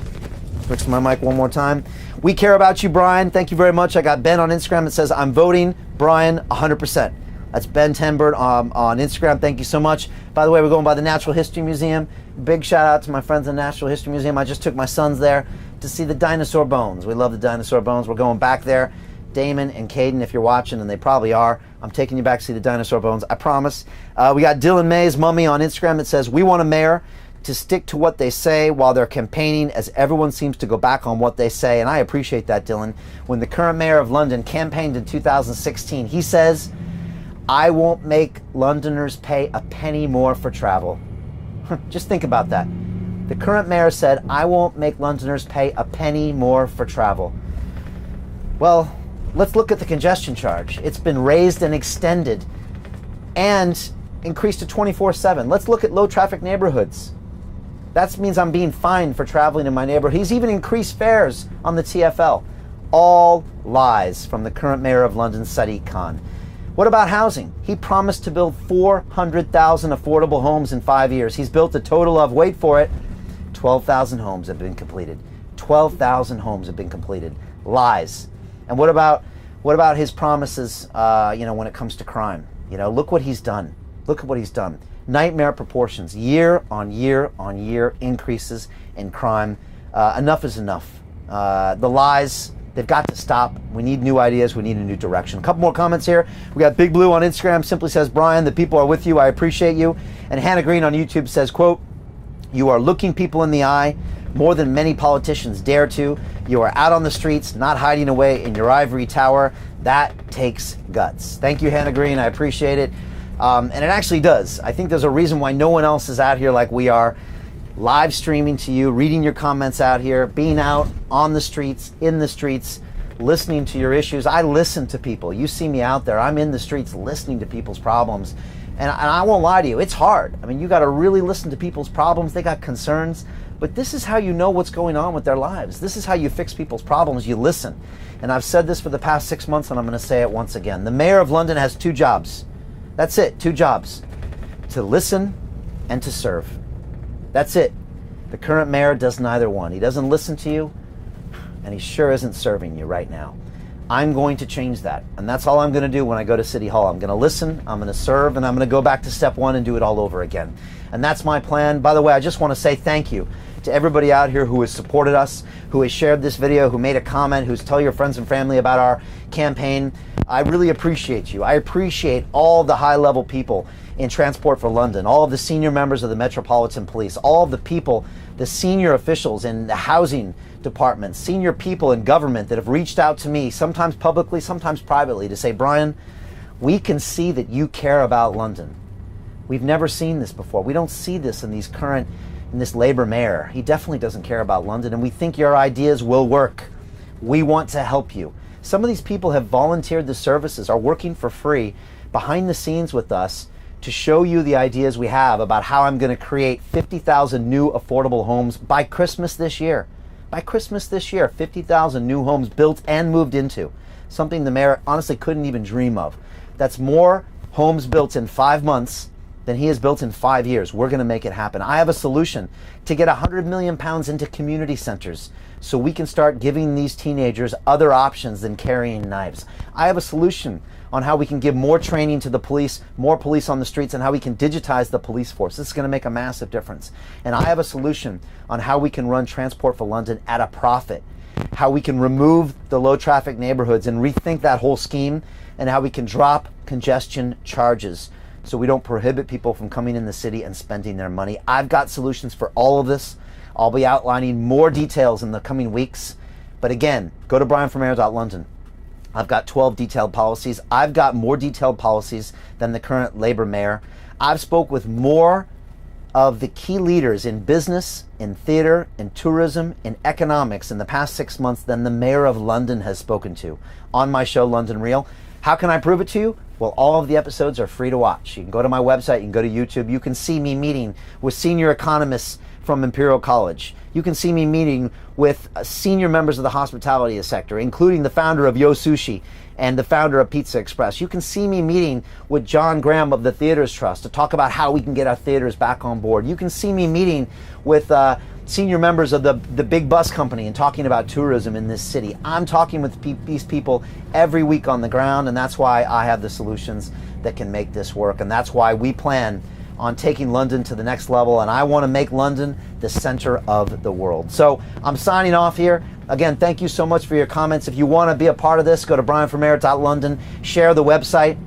fix my mic one more time, we care about you, Brian, thank you very much. I got Ben on Instagram that says, I'm voting Brian 100%. That's Ben Tenbert on Instagram. Thank you so much. By the way, we're going by the Natural History Museum. Big shout out to my friends in the Natural History Museum. I just took my sons there to see the dinosaur bones. We love the dinosaur bones. We're going back there. Damon and Caden, if you're watching, and they probably are, I'm taking you back to see the dinosaur bones, I promise. We got Dylan May's mummy on Instagram that says, we want a mayor to stick to what they say while they're campaigning, as everyone seems to go back on what they say. And I appreciate that, Dylan. When the current mayor of London campaigned in 2016, he says, I won't make Londoners pay a penny more for travel. Just think about that. The current mayor said, I won't make Londoners pay a penny more for travel. Well, let's look at the congestion charge. It's been raised and extended and increased to 24/7. Let's look at low traffic neighborhoods. That means I'm being fined for traveling in my neighborhood. He's even increased fares on the TfL. All lies from the current mayor of London, Sadiq Khan. What about housing? He promised to build 400,000 affordable homes in 5 years. He's built a total of, wait for it, 12,000 homes have been completed. 12,000 homes have been completed. Lies. And what about his promises, when it comes to crime? Look what he's done. Look at what he's done. Nightmare proportions. Year on year on year increases in crime. Enough is enough. The lies, they've got to stop. We need new ideas. We need a new direction. A couple more comments here. We got Big Blue on Instagram, simply says, Brian, the people are with you. I appreciate you. And Hannah Green on YouTube says, quote, you are looking people in the eye more than many politicians dare to. You are out on the streets, not hiding away in your ivory tower. That takes guts. Thank you, Hannah Green. I appreciate it. And it actually does. I think there's a reason why no one else is out here like we are, live streaming to you, reading your comments out here, being out on the streets, in the streets, listening to your issues. I listen to people. You see me out there. I'm in the streets listening to people's problems. And I won't lie to you, it's hard. I mean, you got to really listen to people's problems. They got concerns, but this is how you know what's going on with their lives. This is how you fix people's problems. You listen. And I've said this for the past 6 months, and I'm going to say it once again. The Mayor of London has 2 jobs. That's it, 2 jobs. To listen and to serve. That's it. The current mayor does neither one. He doesn't listen to you, and he sure isn't serving you right now. I'm going to change that, and that's all I'm going to do when I go to City Hall. I'm going to listen, I'm going to serve, and I'm going to go back to step 1 and do it all over again. And that's my plan. By the way, I just want to say thank you to everybody out here who has supported us, who has shared this video, who made a comment, who's tell your friends and family about our campaign. I really appreciate you. I appreciate all the high-level people in Transport for London, all of the senior members of the Metropolitan Police, all of the people, the senior officials in the housing department, senior people in government that have reached out to me, sometimes publicly, sometimes privately, to say, Brian, we can see that you care about London. We've never seen this before. We don't see this in this Labour mayor. He definitely doesn't care about London, and we think your ideas will work. We want to help you. Some of these people have volunteered the services, are working for free behind the scenes with us to show you the ideas we have about how I'm going to create 50,000 new affordable homes by Christmas this year. By Christmas this year, 50,000 new homes built and moved into. Something the mayor honestly couldn't even dream of. That's more homes built in 5 months than he has built in 5 years. We're going to make it happen. I have a solution to get £100 million into community centers so we can start giving these teenagers other options than carrying knives. I have a solution on how we can give more training to the police, more police on the streets, and how we can digitize the police force. This is going to make a massive difference. And I have a solution on how we can run Transport for London at a profit, how we can remove the low traffic neighborhoods and rethink that whole scheme, and how we can drop congestion charges so we don't prohibit people from coming in the city and spending their money. I've got solutions for all of this. I'll be outlining more details in the coming weeks. But again, go to brianformayor.london. I've got 12 detailed policies. I've got more detailed policies than the current Labour mayor. I've spoke with more of the key leaders in business, in theatre, in tourism, in economics in the past 6 months than the Mayor of London has spoken to on my show, London Real. How can I prove it to you? Well, all of the episodes are free to watch. You can go to my website, you can go to YouTube, you can see me meeting with senior economists from Imperial College. You can see me meeting with senior members of the hospitality sector, including the founder of Yo Sushi and the founder of Pizza Express. You can see me meeting with John Graham of the Theatres Trust to talk about how we can get our theaters back on board. You can see me meeting with senior members of the big bus company and talking about tourism in this city. I'm talking with these people every week on the ground, and that's why I have the solutions that can make this work. And that's why we plan on taking London to the next level, and I want to make London the center of the world. So I'm signing off here. Again, thank you so much for your comments. If you want to be a part of this, go to brianformayor.london, share the website,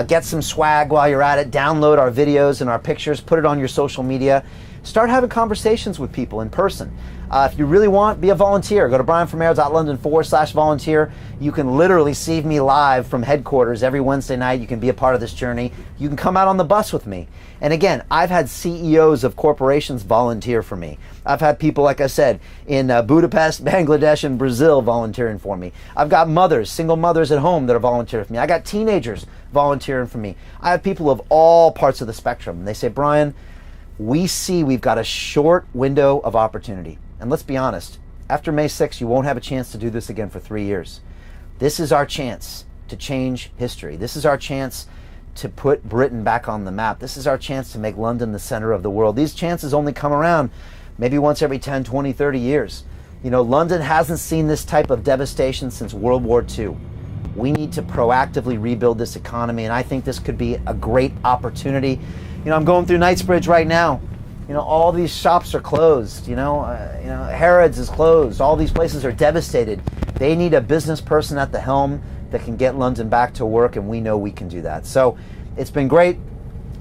get some swag while you're at it, download our videos and our pictures, put it on your social media. Start having conversations with people in person. If you really want, be a volunteer. Go to brianformayor.london/volunteer. You can literally see me live from headquarters every Wednesday night. You can be a part of this journey. You can come out on the bus with me. And again, I've had CEOs of corporations volunteer for me. I've had people, like I said, in Budapest, Bangladesh, and Brazil volunteering for me. I've got mothers, single mothers at home that are volunteering for me. I got teenagers volunteering for me. I have people of all parts of the spectrum. And they say, Brian, we see we've got a short window of opportunity. And let's be honest, after May 6th, you won't have a chance to do this again for 3 years. This is our chance to change history. This is our chance to put Britain back on the map. This is our chance to make London the center of the world. These chances only come around maybe once every 10, 20, 30 years. You know, London hasn't seen this type of devastation since World War II. We need to proactively rebuild this economy, and I think this could be a great opportunity. You know, I'm going through Knightsbridge right now. You know, all these shops are closed. Harrods is closed. All these places are devastated. They need a business person at the helm that can get London back to work, and we know we can do that. So it's been great.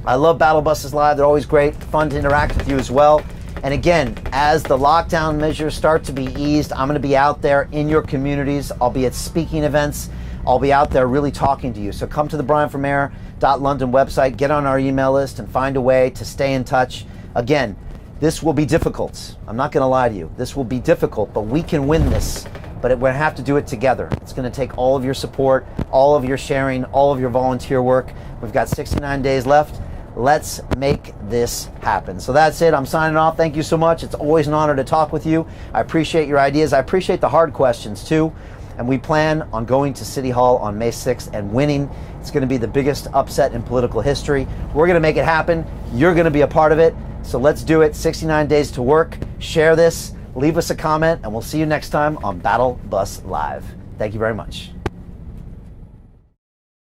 I love Battle Buses Live. They're always great. Fun to interact with you as well. And again, as the lockdown measures start to be eased, I'm going to be out there in your communities. I'll be at speaking events. I'll be out there really talking to you. So come to the brianformayor.london website, get on our email list, and find a way to stay in touch. Again, this will be difficult. I'm not going to lie to you. This will be difficult, but we can win this but we're going to have to do it together. It's going to take all of your support, all of your sharing, all of your volunteer work. We've got 69 days left. Let's make this happen. So that's it. I'm signing off. Thank you so much. It's always an honor to talk with you. I appreciate your ideas. I appreciate the hard questions too. And we plan on going to City Hall on May 6th and winning. It's going to be the biggest upset in political history. We're going to make it happen. You're going to be a part of it. So let's do it. 69 days to work. Share this. Leave us a comment, and we'll see you next time on Battle Bus Live. Thank you very much.